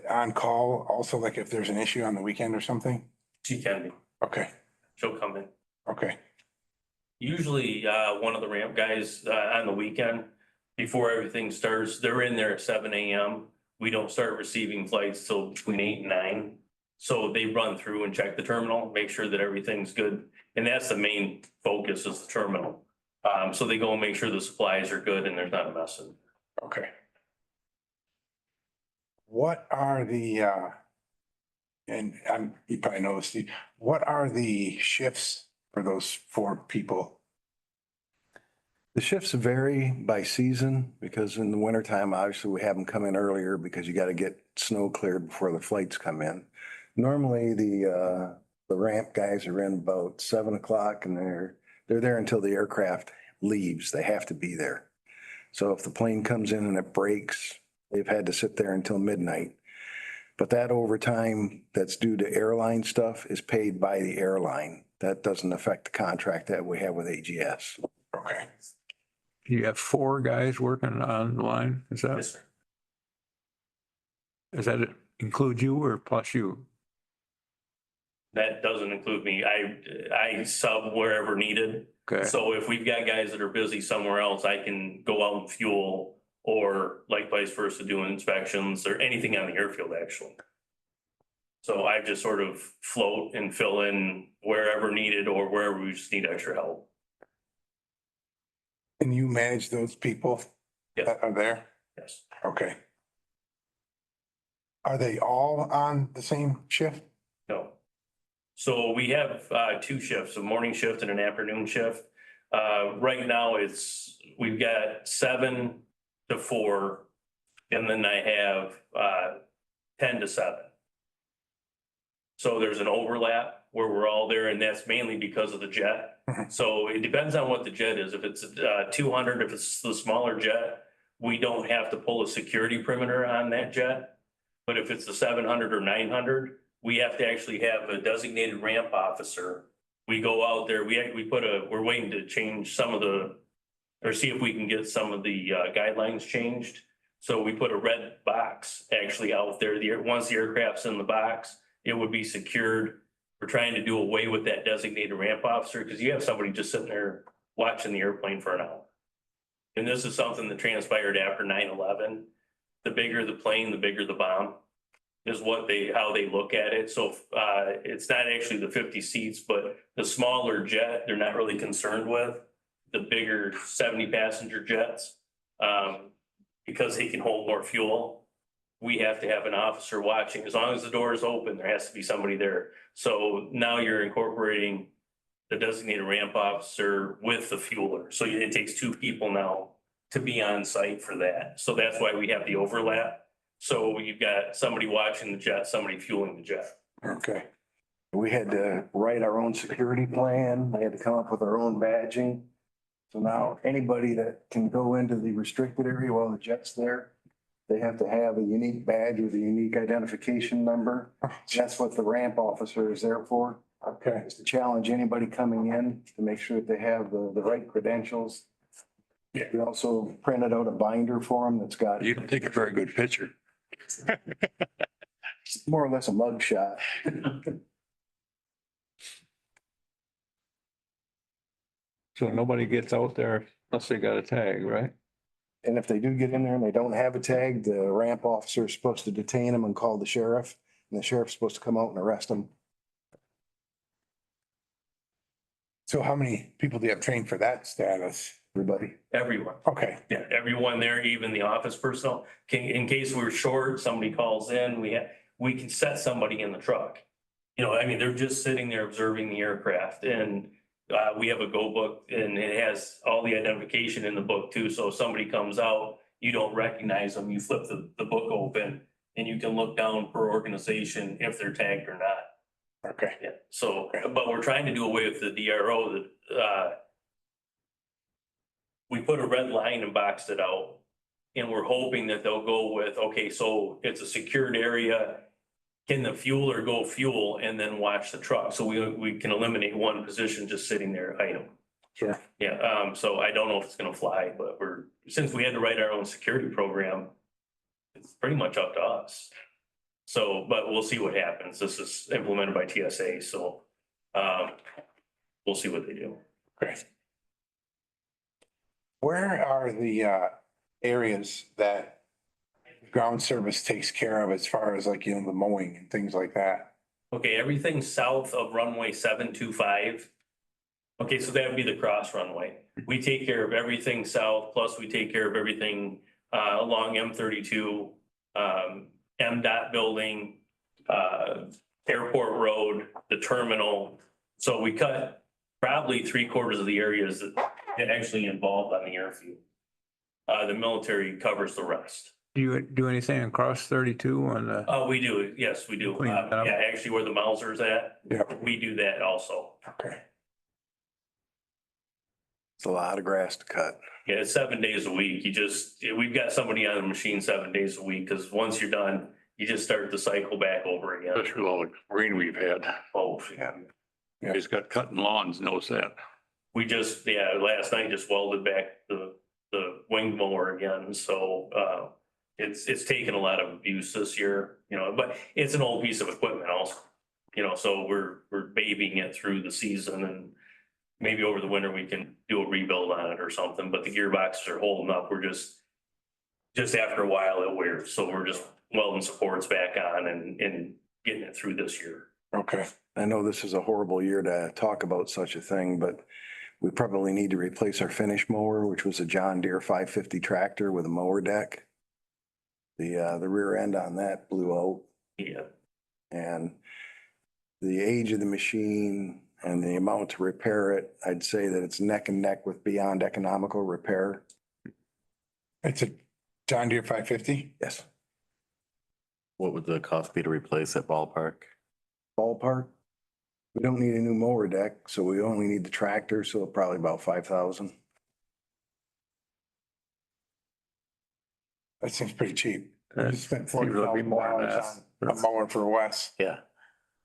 on call also, like if there's an issue on the weekend or something?
She can be.
Okay,
She'll come in.
okay,
Usually, one of the ramp guys, on the weekend, before everything starts, they're in there at 7 AM. We don't start receiving flights till between 8 and 9. So they run through and check the terminal, make sure that everything's good. And that's the main focus is the terminal. So they go and make sure the supplies are good and there's not a mess in.
okay. What are the, and you probably know this, Steve, what are the shifts for those 4 people?
The shifts vary by season because in the wintertime, obviously we have them come in earlier because you got to get snow cleared before the flights come in. Normally, the ramp guys are in about 7 o'clock and they're there until the aircraft leaves. They have to be there. So if the plane comes in and it breaks, they've had to sit there until midnight. But that overtime that's due to airline stuff is paid by the airline. That doesn't affect the contract that we have with AGS.
Okay,
You have 4 guys working on the line?
Yes, sir.
Does that include you or plus you?
That doesn't include me. I sub wherever needed.
Okay,
So if we've got guys that are busy somewhere else, I can go out and fuel or like vice versa, doing inspections or anything on the airfield actually. So I just sort of float and fill in wherever needed or wherever we just need extra help.
and you manage those people
Yeah.
that are there?
Yes.
Okay. Are they all on the same shift?
No. So we have 2 shifts, a morning shift and an afternoon shift. Right now we've got 7 to 4. And then I have 10 to 7. So there's an overlap where we're all there and that's mainly because of the jet. So it depends on what the jet is. If it's 200, if it's the smaller jet, we don't have to pull a security perimeter on that jet. But if it's the 700 or 900, we have to actually have a designated ramp officer. We go out there, we're waiting to change some of or see if we can get some of the guidelines changed. So we put a red box actually out there. Once the aircraft's in the box, it would be secured. We're trying to do away with that designated ramp officer because you have somebody just sitting there watching the airplane for an hour. And this is something that transpired after 9/11. The bigger the plane, the bigger the bomb is how they look at it. So it's not actually the 50 seats, but the smaller jet, they're not really concerned with. The bigger 70 passenger jets, because they can hold more fuel, we have to have an officer watching. As long as the door is open, there has to be somebody there. So now you're incorporating the designated ramp officer with the fueler. So it takes 2 people now to be on site for that. So that's why we have the overlap. So you've got somebody watching the jet, somebody fueling the jet.
Okay,
We had to write our own security plan. We had to come up with our own badging. So now anybody that can go into the restricted area while the jet's there, they have to have a unique badge with a unique identification number. That's what the ramp officer is there for,
okay.
is to challenge anybody coming in to make sure that they have the right credentials.
Yeah.
We also printed out a binder for them that's got
you can take a very good picture.
more or less a mug shot.
So nobody gets out there unless they got a tag, right?
And if they do get in there and they don't have a tag, the ramp officer is supposed to detain them and call the sheriff. And the sheriff's supposed to come out and arrest them.
So how many people do you have trained for that status?
Everybody.
Everyone.
Okay,
Yeah, everyone there, even the office personnel, in case we're short, somebody calls in, we can set somebody in the truck. You know, I mean, they're just sitting there observing the aircraft and we have a go book and it has all the identification in the book too. So if somebody comes out, you don't recognize them, you flip the book open and you can look down per organization if they're tagged or not.
okay.
Yeah, so, but we're trying to do away with the DRO that, we put a red line and boxed it out. And we're hoping that they'll go with, okay, so it's a secured area. Can the fueler go fuel and then watch the truck? So we can eliminate one position just sitting there idle.
Sure.
Yeah, so I don't know if it's gonna fly, but since we had to write our own security program, it's pretty much up to us. So, but we'll see what happens. This is implemented by TSA, so, we'll see what they do.
Great. Where are the areas that ground service takes care of as far as like, you know, the mowing and things like that?
Okay, everything south of runway 725. Okay, so that would be the cross runway. We take care of everything south, plus we take care of everything along M32, MDOT building, Airport Road, the terminal. So we cut probably 3/4 of the areas that actually involved on the airfield. The military covers the rest.
Do you do anything across 32 on the,
We do, yes, we do.
Clean that up.
Yeah, actually where the Mauser's at,
Yeah.
we do that also.
Okay.
It's a lot of grass to cut.
Yeah, it's 7 days a week. We've got somebody on the machine 7 days a week, because once you're done, you just start the cycle back over again.
Especially with all the rain we've had.
Oh, yeah.
He's got cutting lawns, knows that.
We just, last night just welded back the wing mower again, so, it's taken a lot of abuse this year, you know, but it's an old piece of equipment also. You know, so we're babying it through the season and maybe over the winter we can do a rebuild on it or something, but the gearboxes are holding up. We're just after a while it wears, so we're just welding supports back on and getting it through this year.
Okay.
I know this is a horrible year to talk about such a thing, but we probably need to replace our finish mower, which was a John Deere 550 tractor with a mower deck. The rear end on that blew out,
Yeah,
and the age of the machine and the amount to repair it, I'd say that it's neck and neck with beyond economical repair.
It's a John Deere 550?
Yes.
What would the cost be to replace at ballpark?
Ballpark. We don't need a new mower deck, so we only need the tractor, so probably about 5,000.
That seems pretty cheap.
That
You spent
seems to be more than
$40,000
that.
on a mower for Wes.
Yeah.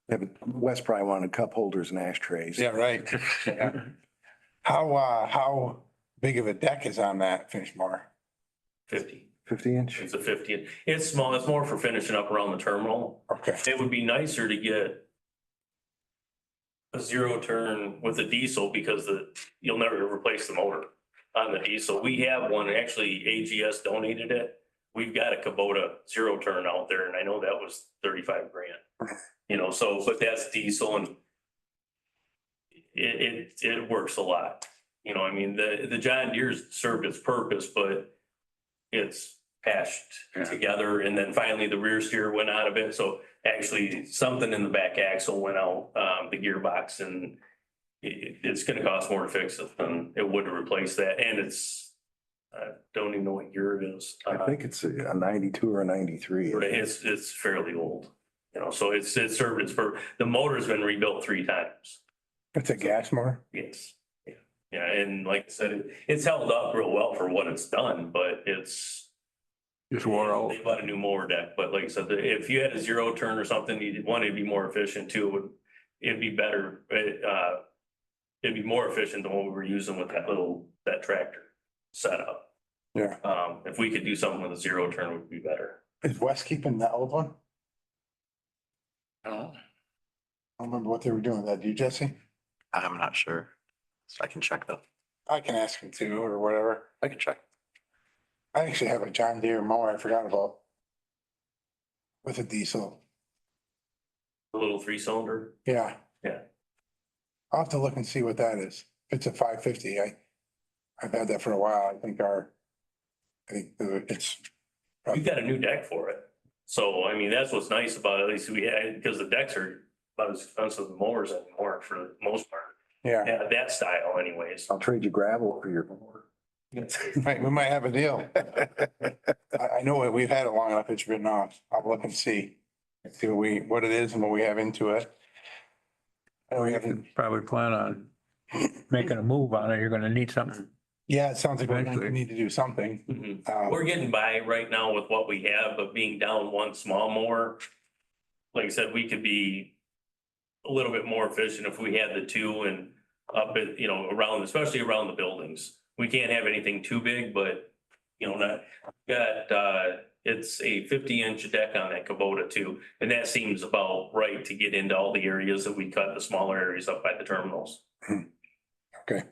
Yeah, but Wes probably wanted cup holders and ashtrays.
Yeah, right. Yeah. How big of a deck is on that finish mower?
50.
50-inch?
It's a 50. It's small. It's more for finishing up around the terminal.
Okay.
It would be nicer to get a zero turn with a diesel because you'll never replace the motor on the diesel. We have one, actually AGS donated it. We've got a Kubota zero turn out there and I know that was 35 grand. You know, so, but that's diesel and it works a lot. You know, I mean, the John Deere's served its purpose, but it's patched together and then finally the rear steer went out of it. So actually something in the back axle went out, the gearbox, and it's gonna cost more to fix it than it would to replace that. And I don't even know what year it is.
I think it's a 92 or a 93.
It's fairly old, you know, so it served its purpose. The motor's been rebuilt 3 times.
It's a gas mower?
Yes. Yeah, and like I said, it's held up real well for what it's done, but it's.
Just wore out.
They bought a new mower deck, but like I said, if you had a zero turn or something, you'd want it to be more efficient too. It'd be better. It'd be more efficient than what we were using with that tractor setup.
Yeah.
If we could do something with a zero turn, it would be better.
Is Wes keeping that old one?
I don't know.
I don't remember what they were doing with that. Do you, Jesse?
I'm not sure. So I can check though.
I can ask him too, or whatever.
I can check.
I actually have a John Deere mower I forgot about. With a diesel,
A little 3-cylinder.
yeah.
Yeah.
I'll have to look and see what that is. If it's a 550, I've had that for a while. I think it's.
We've got a new deck for it. So, I mean, that's what's nice about it. At least we had, because the decks are about as expensive as mowers anymore for the most part.
Yeah,
Yeah, that style anyways.
I'll trade you gravel for your mower.
right, we might have a deal. I know it, we've had it long enough, it's written off. I'll look and see what it is and what we have into it. And we
We
haven't,
could probably plan on making a move on it. You're gonna need something.
yeah, it sounds like we're going to
Eventually.
need to do something.
Mhm. We're getting by right now with what we have, but being down one small mower, like I said, we could be a little bit more efficient if we had the two and up at, around, especially around the buildings. We can't have anything too big, but, it's a 50-inch deck on that Kubota too. And that seems about right to get into all the areas that we cut the smaller areas up by the terminals.
Okay,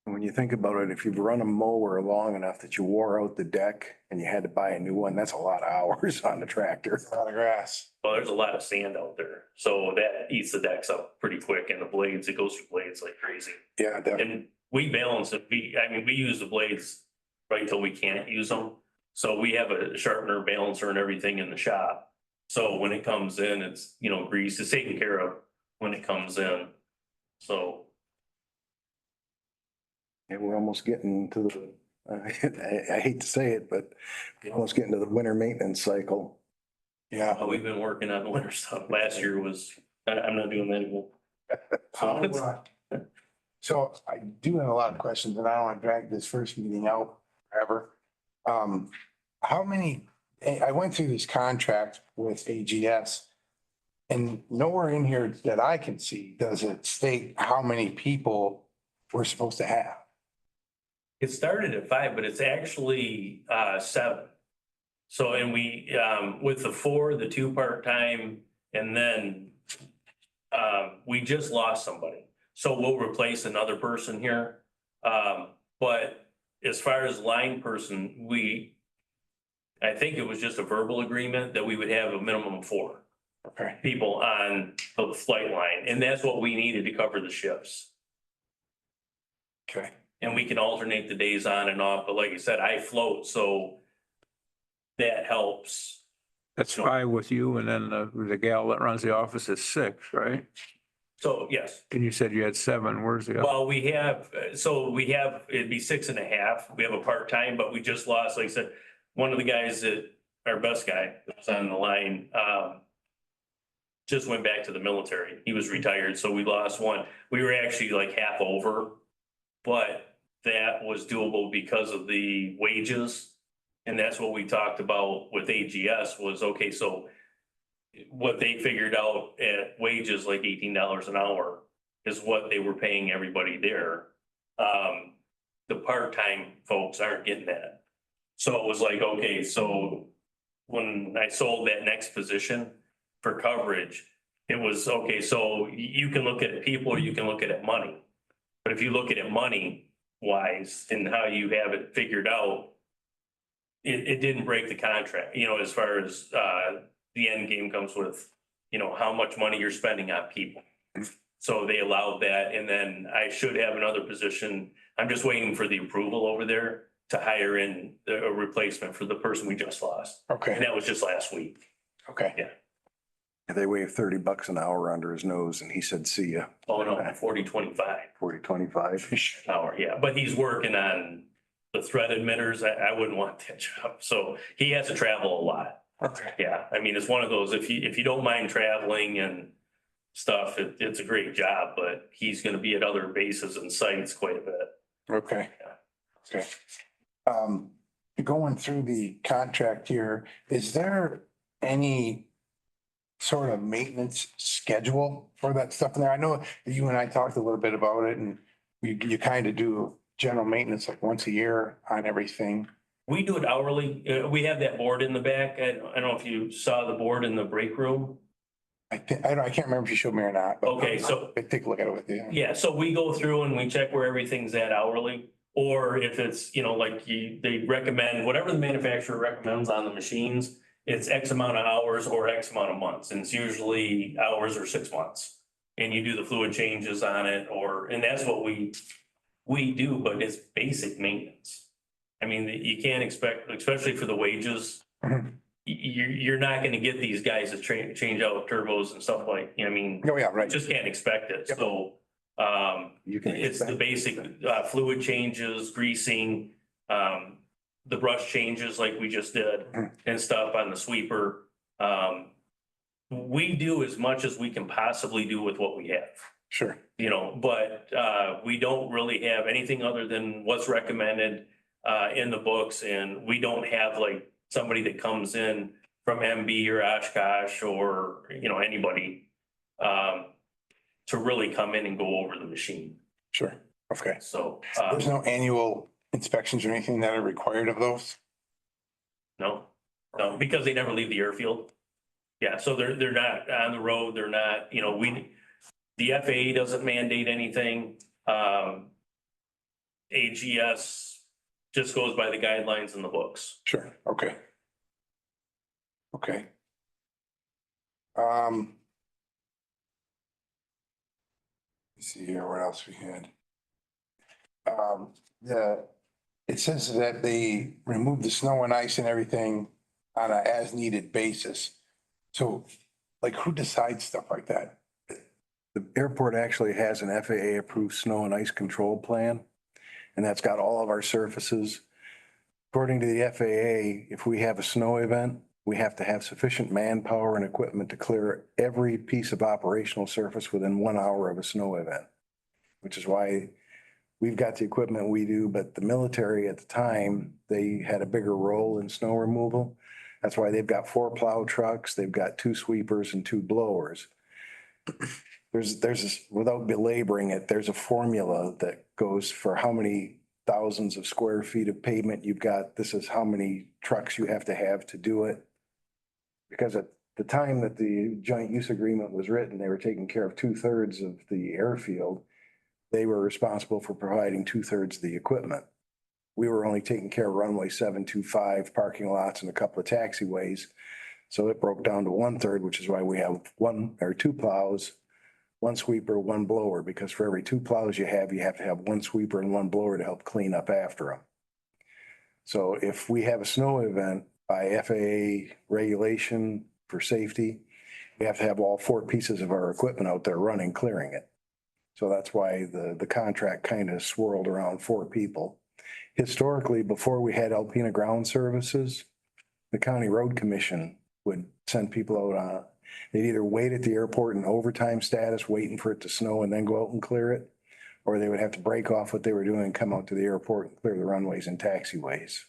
When you think about it, if you've run a mower long enough that you wore out the deck and you had to buy a new one, that's a lot of hours on the tractor.
a lot of grass.
Well, there's a lot of sand out there, so that eats the decks up pretty quick, and the blades, it goes through blades like crazy.
Yeah, definitely.
And we balance it, we use the blades right till we can't use them. So we have a sharpener, balancer and everything in the shop. So when it comes in, it's, greased, it's taken care of when it comes in. So,
And we're almost getting to I hate to say it, but we're almost getting to the winter maintenance cycle.
Yeah.
we've been working on the winter stuff. Last year was, I'm not doing that anymore.
So I do have a lot of questions and I don't want to drag this first meeting out forever. How many, I went through this contract with AGS and nowhere in here that I can see does it state how many people we're supposed to have.
It started at 5, but it's actually 7. So, and we, with the 4, the 2 part-time, and then we just lost somebody. So we'll replace another person here. But as far as line person, I think it was just a verbal agreement that we would have a minimum of 4
Okay.
people on the flight line. And that's what we needed to cover the shifts.
Okay.
And we can alternate the days on and off, but like I said, I float, so that helps.
That's 5 with you, and then the gal that runs the office is 6, right?
So, yes,
And you said you had 7. Where's the other?
well, it'd be 6.5. We have a part-time, but we just lost, like I said, one of the guys that, our best guy that's on the line, just went back to the military. He was retired, so we lost one. We were actually like half over, but that was doable because of the wages. And that's what we talked about with AGS was, okay, so what they figured out at wages, like $18 an hour, is what they were paying everybody there. The part-time folks aren't getting that. So it was like, okay, so when I sold that next position for coverage, it was, okay, so you can look at it people or you can look at it money. But if you look at it money wise and how you have it figured out, it didn't break the contract, as far as the end game comes with, how much money you're spending on people. So they allowed that. And then I should have another position. I'm just waiting for the approval over there to hire in a replacement for the person we just lost. And
Okay.
that was just last week.
Okay.
They waved $30 an hour under his nose and he said, see ya,
Oh, no, 40-25
$40-25.
hour. Yeah, but he's working on the threat emitters. I wouldn't want that job. So he has to travel a lot.
Okay.
Yeah, I mean, it's one of those, if you don't mind traveling and stuff, it's a great job, but he's gonna be at other bases and sites quite a bit.
Okay. Okay. Going through the contract here, is there any sort of maintenance schedule for that stuff in there? I know you and I talked a little bit about it and you kind of do general maintenance like once a year on everything.
We do it hourly. We have that board in the back. I don't know if you saw the board in the break room.
I can't remember if you showed me or not, but.
Okay, so-
I take a look at it with you.
Yeah, so we go through and we check where everything's at hourly. Or if it's, like they recommend, whatever the manufacturer recommends on the machines, it's X amount of hours or X amount of months, and it's usually hours or 6 months. And you do the fluid changes on it, and that's what we do, but it's basic maintenance. I mean, you can't expect, especially for the wages,
Mhm.
you're not gonna get these guys to change out turbos and stuff like, I mean,
Oh, yeah, right.
just can't expect it,
Yep.
so.
You can
It's the
expect-
basic fluid changes, greasing, the brush changes like we just did and stuff on the sweeper. We do as much as we can possibly do with what we have,
Sure.
but we don't really have anything other than what's recommended in the books, and we don't have like somebody that comes in from MB or Oshkosh or, anybody to really come in and go over the machine.
Sure. Okay.
So,
There's no annual inspections or anything that are required of those?
no, because they never leave the airfield. Yeah, so they're not on the road, they're not, the FAA doesn't mandate anything. AGS just goes by the guidelines in the books.
Sure. Okay. Okay. Let's see here, what else we had? It says that they remove the snow and ice and everything on a as needed basis. So like who decides stuff like that?
The airport actually has an FAA approved snow and ice control plan. And that's got all of our surfaces. According to the FAA, if we have a snow event, we have to have sufficient manpower and equipment to clear every piece of operational surface within 1 hour of a snow event. Which is why we've got the equipment we do, but the military at the time, they had a bigger role in snow removal. That's why they've got 4 plow trucks, they've got 2 sweepers and 2 blowers. Without belaboring it, there's a formula that goes for how many thousands of square feet of pavement you've got. This is how many trucks you have to do it. Because at the time that the joint use agreement was written, they were taking care of 2/3 of the airfield. They were responsible for providing 2/3 of the equipment. We were only taking care of runway 725, parking lots and a couple of taxiways. So it broke down to 1/3, which is why we have 1 or 2 plows, 1 sweeper, 1 blower, because for every 2 plows you have to have 1 sweeper and 1 blower to help clean up after them. So if we have a snow event by FAA regulation for safety, we have to have all 4 pieces of our equipment out there running, clearing it. So that's why the contract kind of swirled around 4 people. Historically, before we had Alpena Ground Services, the County Road Commission would send people out on it. They'd either wait at the airport in overtime status, waiting for it to snow and then go out and clear it, or they would have to break off what they were doing and come out to the airport and clear the runways and taxiways.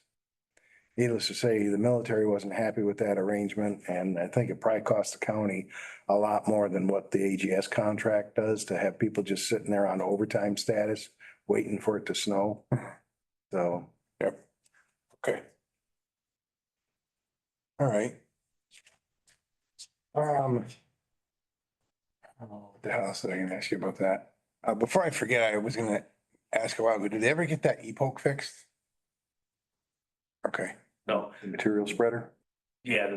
Needless to say, the military wasn't happy with that arrangement, and I think it probably cost the county a lot more than what the AGS contract does to have people just sitting there on overtime status, waiting for it to snow. So.
Yep. Okay. All right. What the hell else was I gonna ask you about that? Before I forget, I was gonna ask a while ago, did they ever get that e-poke fixed? Okay.
No,
The material spreader?
yeah,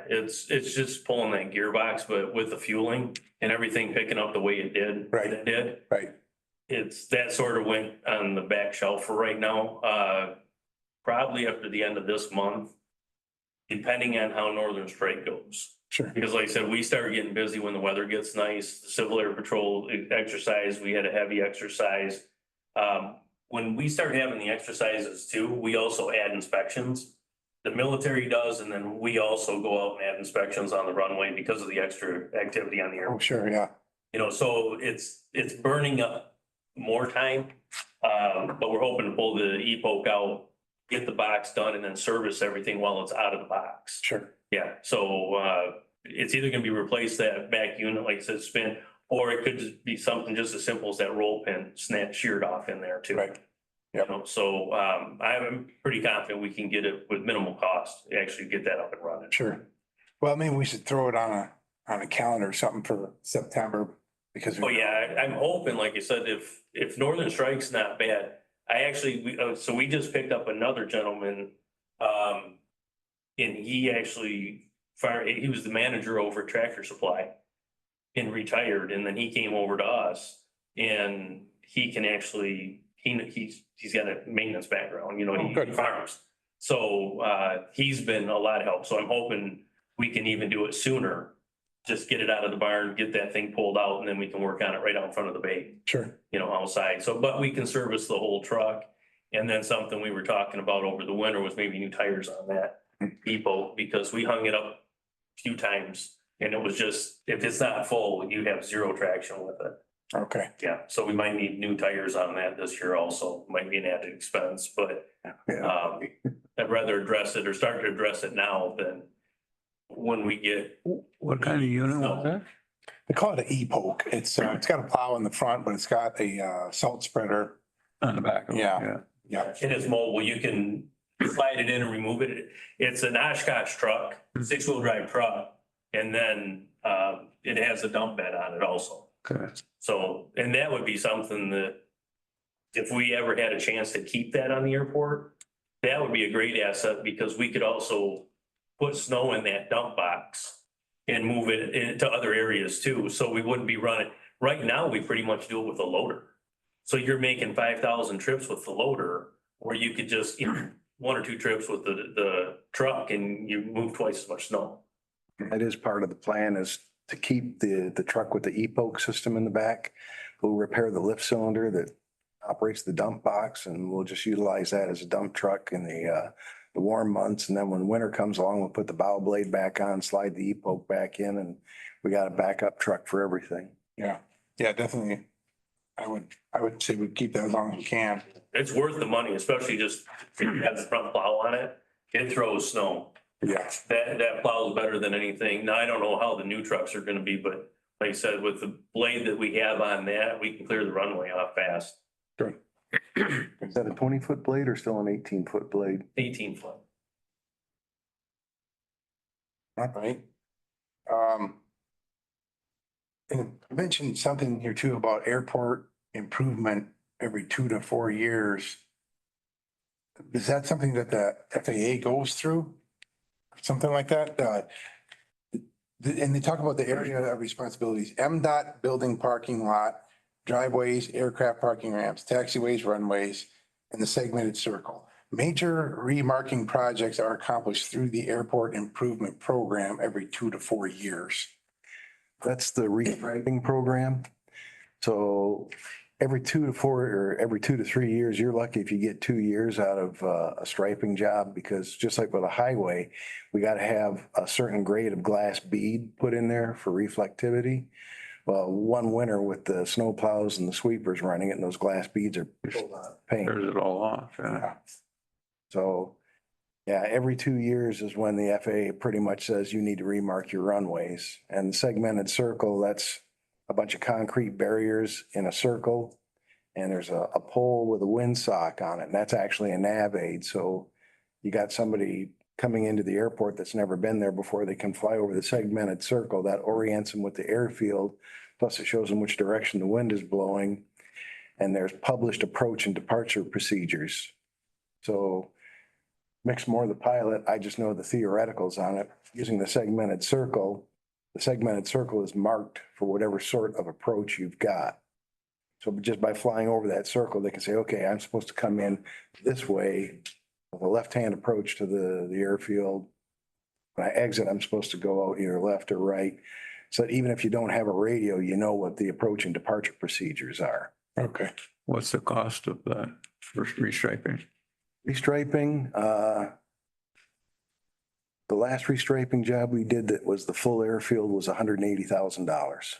it's just pulling that gearbox, but with the fueling and everything picking up the way it did.
Right.
It did.
Right.
That sort of went on the back shelf for right now. Probably after the end of this month, depending on how Northern Strike goes.
Sure.
Because like I said, we start getting busy when the weather gets nice. The Civil Air Patrol exercise, we had a heavy exercise. When we start having the exercises too, we also add inspections. The military does, and then we also go out and add inspections on the runway because of the extra activity on the
Oh,
airport.
sure, yeah.
So it's burning up more time. But we're hoping to pull the e-poke out, get the box done, and then service everything while it's out of the box.
Sure.
Yeah, so it's either gonna be replace that back unit, like I said, spin, or it could just be something just as simple as that roll pin sheared off in there too.
Right. Yep.
So I'm pretty confident we can get it with minimal cost, actually get that up and running.
Sure. Well, maybe we should throw it on a calendar or something for September because.
Oh, yeah, I'm hoping, like I said, if Northern Strike's not bad, I actually, so we just picked up another gentleman, and he actually he was the manager over at Tractor Supply and retired, and then he came over to us, and he can actually, he's got a maintenance background, you know,
Oh,
he
good.
farms. So, he's been a lot of help, so I'm hoping we can even do it sooner. Just get it out of the barn, get that thing pulled out, and then we can work on it right out in front of the bay,
Sure.
you know, outside. So, but we can service the whole truck. And then something we were talking about over the winter was maybe new tires on that depot, because we hung it up a few times. And it was just, if it's not full, you have zero traction with it.
Okay.
Yeah, so we might need new tires on that this year also, might be an added expense, but
Yeah.
I'd rather address it or start to address it now than when we get.
What kind of unit was that?
They call it an E-poke. It's got a plow in the front, but it's got a salt spreader.
On the back of it?
Yeah. Yeah.
It is mobile, you can slide it in and remove it. It's an Oshkosh truck, 6-wheel drive truck, and then it has a dump bed on it also.
Okay.
So, and that would be something that if we ever had a chance to keep that on the airport, that would be a great asset, because we could also put snow in that dump box and move it into other areas too. So we wouldn't be running, right now, we pretty much do it with a loader. So you're making 5,000 trips with the loader, or you could just, you know, 1 or 2 trips with the truck and you move twice as much snow.
That is part of the plan, is to keep the truck with the E-poke system in the back. We'll repair the lift cylinder that operates the dump box, and we'll just utilize that as a dump truck in the warm months. And then when winter comes along, we'll put the bow blade back on, slide the E-poke back in, and we got a backup truck for everything.
Yeah. Yeah, definitely. I would say we keep that as long as we can.
It's worth the money, especially just if you have the front plow on it, it throws snow.
Yeah.
That plow is better than anything. Now, I don't know how the new trucks are gonna be, but like I said, with the blade that we have on that, we can clear the runway off fast.
Good.
Is that a 20-foot blade or still an 18-foot blade?
18-foot.
All right. And I mentioned something here too about airport improvement every 2 to 4 years. Is that something that the FAA goes through? Something like that? And they talk about the area of responsibilities, MDOT building parking lot, driveways, aircraft parking ramps, taxiways, runways, and the segmented circle. Major remarking projects are accomplished through the airport improvement program every 2 to 4 years.
That's the restriping program. So every 2 to 4 or every 2 to 3 years, you're lucky if you get 2 years out of a striping job, because just like with a highway, we got to have a certain grade of glass bead put in there for reflectivity. Well, one winter with the snow plows and the sweepers running it, and those glass beads are pulled out of paint.
Tears it all off. Yeah.
So, yeah, every 2 years is when the FAA pretty much says you need to remark your runways. And the segmented circle, that's a bunch of concrete barriers in a circle. And there's a pole with a windsock on it, and that's actually a nav aid. So you got somebody coming into the airport that's never been there before, they can fly over the segmented circle. That orients them with the airfield. Plus it shows them which direction the wind is blowing. And there's published approach and departure procedures. So Mick's more the pilot. I just know the theoreticals on it. Using the segmented circle is marked for whatever sort of approach you've got. So just by flying over that circle, they can say, okay, I'm supposed to come in this way with a left-hand approach to the airfield. When I exit, I'm supposed to go out either left or right. So that even if you don't have a radio, you know what the approach and departure procedures are.
Okay.
What's the cost of that first restriping?
Restriping, the last restriping job we did that was the full airfield was $180,000.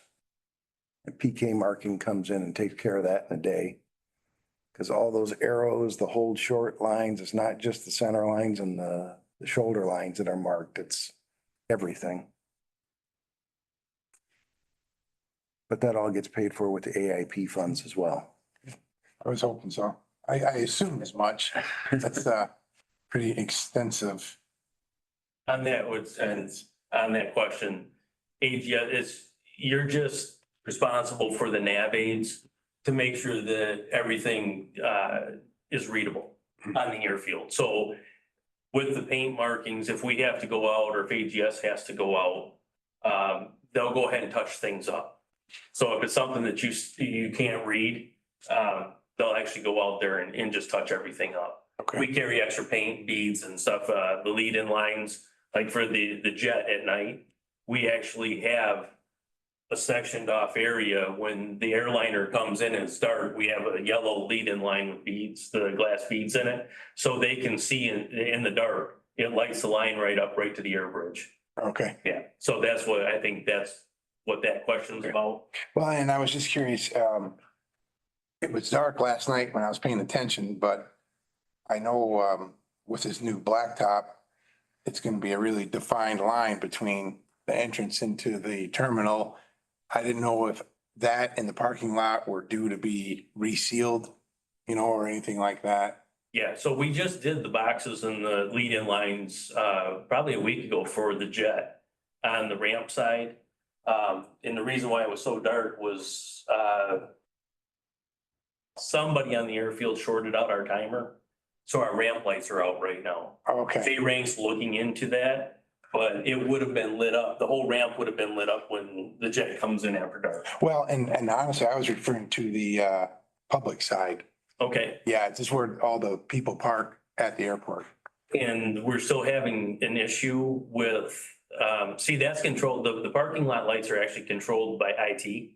And PK marking comes in and takes care of that in a day. Because all those arrows, the hold short lines, it's not just the center lines and the shoulder lines that are marked, it's everything. But that all gets paid for with the AIP funds as well.
I was hoping so. I assume as much. That's pretty extensive.
On that and on that question, you're just responsible for the nav aids to make sure that everything is readable on the airfield. So with the paint markings, if we have to go out or if AGS has to go out, they'll go ahead and touch things up. So if it's something that you can't read, they'll actually go out there and just touch everything up.
Okay.
We carry extra paint beads and stuff, the lead-in lines, like for the jet at night. We actually have a sectioned off area when the airliner comes in and start, we have a yellow lead-in line with beads, the glass beads in it. So they can see in the dark, it lights the line right up right to the air bridge.
Okay.
Yeah, so that's what, I think that's what that question's about.
Well, and I was just curious, it was dark last night when I was paying attention, but I know, with this new blacktop, it's gonna be a really defined line between the entrance into the terminal. I didn't know if that and the parking lot were due to be resealed, or anything like that.
Yeah, so we just did the boxes and the lead-in lines, probably a week ago for the jet on the ramp side. And the reason why it was so dark was, somebody on the airfield shorted out our timer. So our ramp lights are out right now.
Okay,
J-Rank's looking into that, but it would have been lit up. The whole ramp would have been lit up when the jet comes in after dark.
well, and honestly, I was referring to the, public side.
Okay,
Yeah, it's just where all the people park at the airport.
and we're still having an issue with, see, that's controlled, the parking lot lights are actually controlled by IT.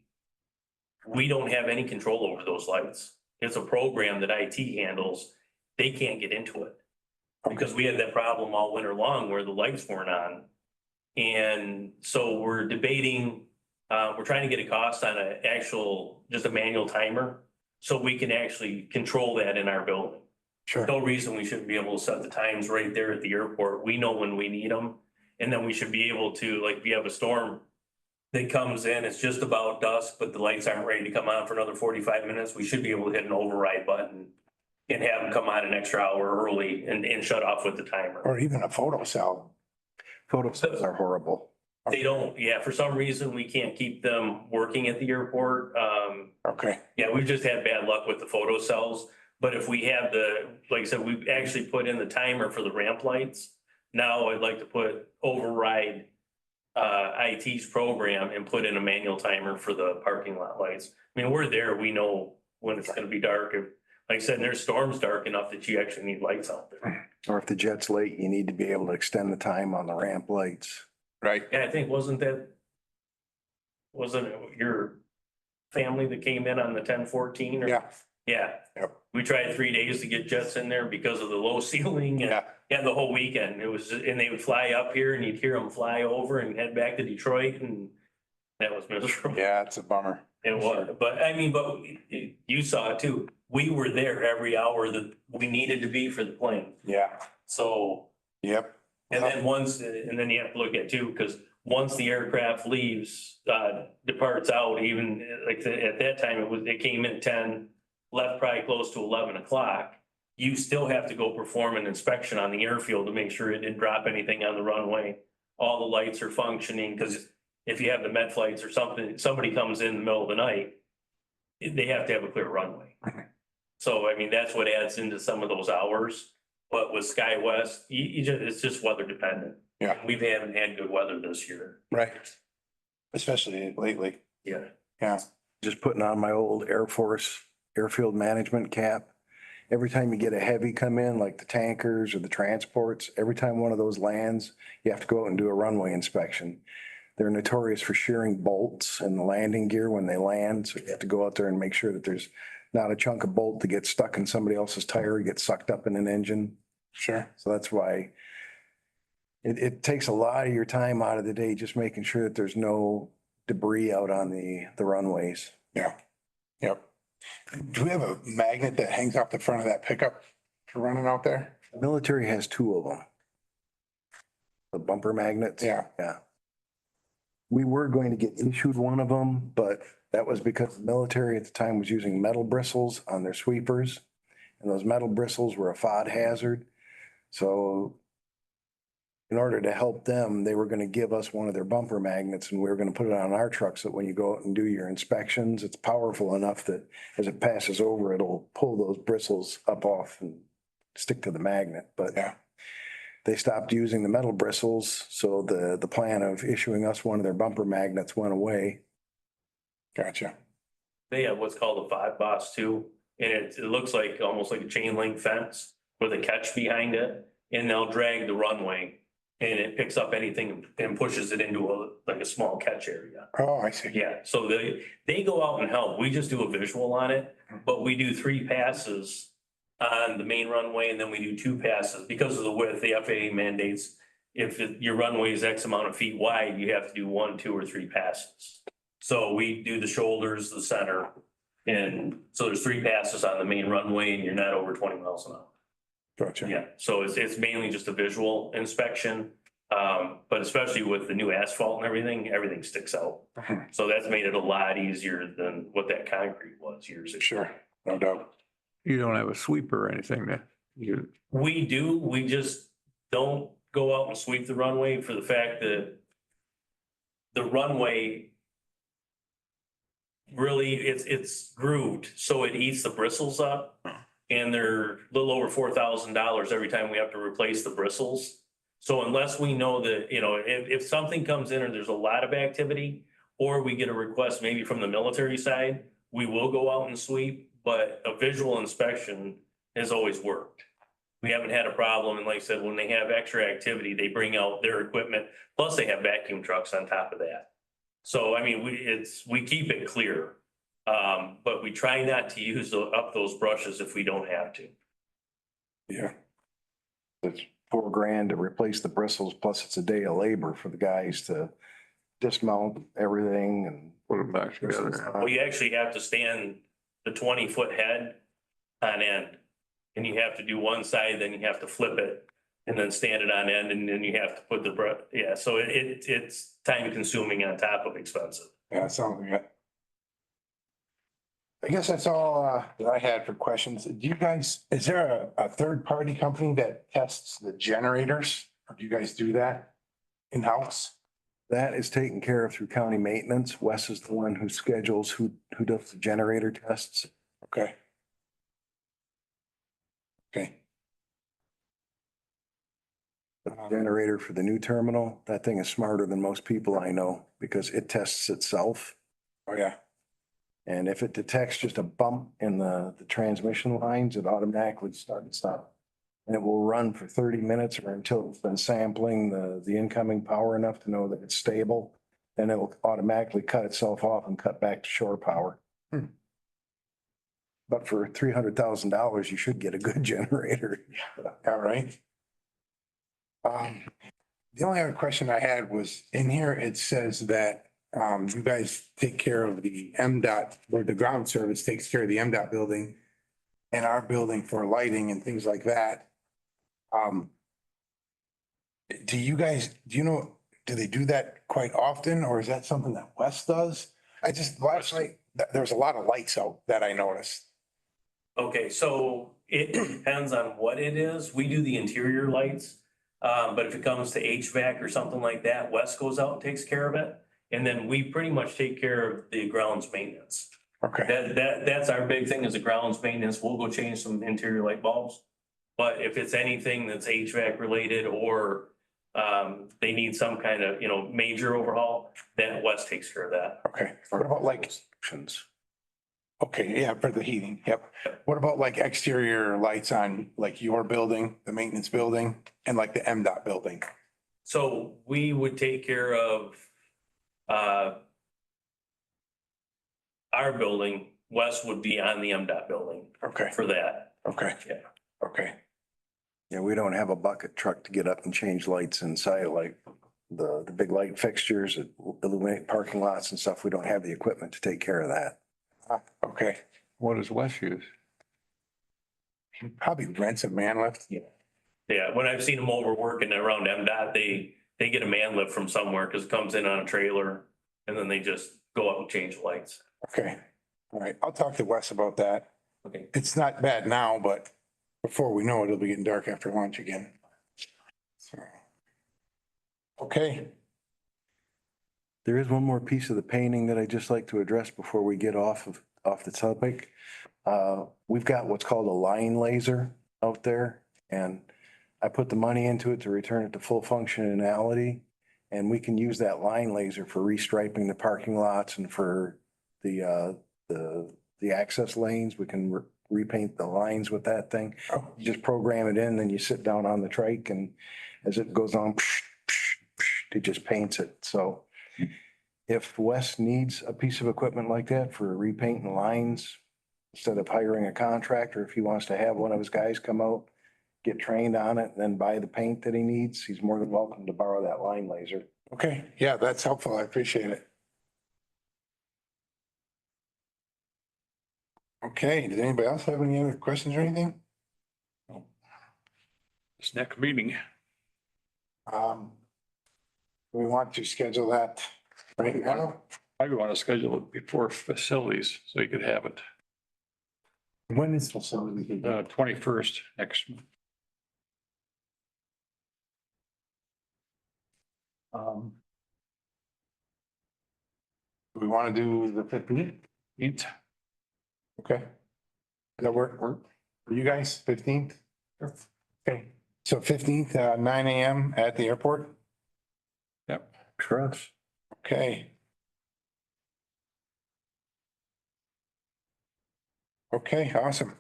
We don't have any control over those lights. It's a program that IT handles. They can't get into it. Because we had that problem all winter long where the lights weren't on. And so we're debating, we're trying to get a cost on just a manual timer. So we can actually control that in our building.
Sure.
No reason we shouldn't be able to set the times right there at the airport. We know when we need them. And then we should be able to, like, if you have a storm that comes in, it's just about dusk, but the lights aren't ready to come on for another 45 minutes. We should be able to hit an override button and have them come on an extra hour early and shut off with the timer.
Or even a photo cell.
Photo cells are horrible.
They don't, yeah, for some reason, we can't keep them working at the airport.
Okay,
Yeah, we've just had bad luck with the photo cells. But if we have like I said, we've actually put in the timer for the ramp lights. Now I'd like to override IT's program and put in a manual timer for the parking lot lights. I mean, we're there, we know when it's gonna be dark. Like I said, there's storms dark enough that you actually need lights out there.
Or if the jet's late, you need to be able to extend the time on the ramp lights.
right.
Yeah, I think wasn't it your family that came in on the 1014?
Yeah,
Yeah.
Yep.
We tried 3 days to get jets in there because of the low ceiling and
yeah,
the whole weekend. It was, and they would fly up here and you'd hear them fly over and head back to Detroit, and that was miserable.
yeah, it's a bummer.
It was, but I mean, but you saw it too. We were there every hour that we needed to be for the plane.
Yeah,
So,
yep.
and then you have to look at too, because once the aircraft leaves, departs out, even like at that time, it came in 10, left probably close to 11 o'clock. You still have to go perform an inspection on the airfield to make sure it didn't drop anything on the runway. All the lights are functioning, because if you have the med flights or something, somebody comes in the middle of the night, they have to have a clear runway. So, I mean, that's what adds into some of those hours. But with SkyWest, it's just weather dependent.
Yeah.
We haven't had good weather this year.
Right. Especially lately.
Yeah.
Yeah,
Just putting on my old Air Force airfield management cap. Every time you get a heavy come in, like the tankers or the transports, every time one of those lands, you have to go out and do a runway inspection. They're notorious for shearing bolts in the landing gear when they land. So you have to go out there and make sure that there's not a chunk of bolt that gets stuck in somebody else's tire, gets sucked up in an engine.
sure.
So that's why it takes a lot of your time out of the day, just making sure that there's no debris out on the runways.
Yeah, yep. Do we have a magnet that hangs off the front of that pickup for running out there?
The military has 2 of them. The bumper magnets.
Yeah.
Yeah. We were going to get issued one of them, but that was because the military at the time was using metal bristles on their sweepers. And those metal bristles were a FOD hazard. So in order to help them, they were gonna give us one of their bumper magnets and we were gonna put it on our truck so that when you go out and do your inspections, it's powerful enough that as it passes over, it'll pull those bristles up off and stick to the magnet. But
Yeah,
they stopped using the metal bristles, so the plan of issuing us one of their bumper magnets went away.
gotcha.
They have what's called a 5 boss too, and it looks like almost like a chain link fence with a catch behind it. And they'll drag the runway and it picks up anything and pushes it into like a small catch area.
Oh, I see.
Yeah, so they go out and help. We just do a visual on it, but we do 3 passes on the main runway and then we do 2 passes because of the width. The FAA mandates if your runway is X amount of feet wide, you have to do 1, 2, or 3 passes. So we do the shoulders, the center, and so there's 3 passes on the main runway and you're not over 20 miles an hour.
Gotcha.
Yeah, so it's mainly just a visual inspection. But especially with the new asphalt and everything sticks out.
Mhm.
So that's made it a lot easier than what that concrete was years ago.
Sure, no doubt.
You don't have a sweeper or anything that you,
We do, we just don't go out and sweep the runway for the fact that the runway really, it's grooved, so it eats the bristles up. And they're a little over $4,000 every time we have to replace the bristles. So unless we know that, if something comes in and there's a lot of activity, or we get a request maybe from the military side, we will go out and sweep, but a visual inspection has always worked. We haven't had a problem, and like I said, when they have extra activity, they bring out their equipment, plus they have vacuum trucks on top of that. So, I mean, we keep it clear, but we try not to use up those brushes if we don't have to.
Yeah,
It's $4,000 to replace the bristles, plus it's a day of labor for the guys to dismount everything and.
put them back together.
Well, you actually have to stand the 20-foot head on end. And you have to do one side, then you have to flip it and then stand it on end, and then you have to put yeah, so it's time consuming on top of expensive.
yeah, it sounds like it. I guess that's all that I had for questions. Do you guys, is there a third party company that tests the generators? Or do you guys do that in-house?
That is taken care of through county maintenance. Wes is the one who schedules who does the generator tests.
Okay. Okay.
The generator for the new terminal, that thing is smarter than most people I know because it tests itself.
Oh, yeah.
And if it detects just a bump in the transmission lines, it automatically starts and stop. And it will run for 30 minutes or until it's been sampling the incoming power enough to know that it's stable. Then it'll automatically cut itself off and cut back to shore power. But for $300,000, you should get a good generator.
All right. The only other question I had was, in here, it says that you guys take care of the MDOT, or the ground service takes care of the MDOT building and our building for lighting and things like that. Do you know, do they do that quite often, or is that something that Wes does? Last night, there was a lot of lights out that I noticed.
Okay, so it depends on what it is. We do the interior lights. But if it comes to HVAC or something like that, Wes goes out and takes care of it. And then we pretty much take care of the grounds maintenance.
Okay,
That's our big thing is the grounds maintenance. We'll go change some interior light bulbs. But if it's anything that's HVAC related or they need some kind of, major overhaul, then Wes takes care of that.
okay. What about like, okay, yeah, for the heating, yep. What about like exterior lights on like your building, the maintenance building, and like the MDOT building?
So we would take care of our building. Wes would be on the MDOT building
Okay,
for that.
okay.
Yeah.
Okay,
Yeah, we don't have a bucket truck to get up and change lights inside like the big light fixtures that illuminate parking lots and stuff. We don't have the equipment to take care of that.
okay.
What does Wes use?
He probably rents a man lift.
Yeah, when I've seen them over working around MDOT, they get a man lift from somewhere because it comes in on a trailer and then they just go up and change the lights.
Okay, all right. I'll talk to Wes about that.
Okay.
It's not bad now, but before we know it, it'll be getting dark after lunch again. So, Okay,
There is one more piece of the painting that I'd just like to address before we get off the topic. We've got what's called a line laser out there, and I put the money into it to return it to full functionality. And we can use that line laser for restriping the parking lots and for the access lanes. We can repaint the lines with that thing.
Oh.
You just program it in, then you sit down on the trike, and as it goes on, it just paints it. So if Wes needs a piece of equipment like that for repainting lines, instead of hiring a contractor, if he wants to have one of his guys come out, get trained on it, and then buy the paint that he needs, he's more than welcome to borrow that line laser.
okay, yeah, that's helpful. I appreciate it. Okay, does anybody else have any other questions or anything?
This next meeting,
We want to schedule that right now.
I want to schedule it before facilities, so you could have it,
When is facility?
21st next month.
We want to do the 15th? Okay. Does that work for you guys, 15th? Okay, so 15th, 9 AM at the airport?
Yep.
For us.
Okay. Okay, awesome.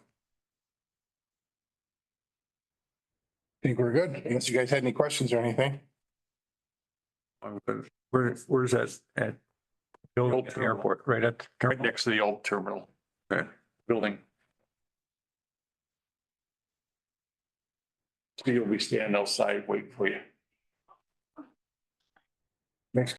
Think we're good, unless you guys had any questions or anything.
Where's that at? Building at the airport, right at the
Right
terminal?
next to the old terminal
Okay.
building. So you'll be standing outside waiting for you.
Next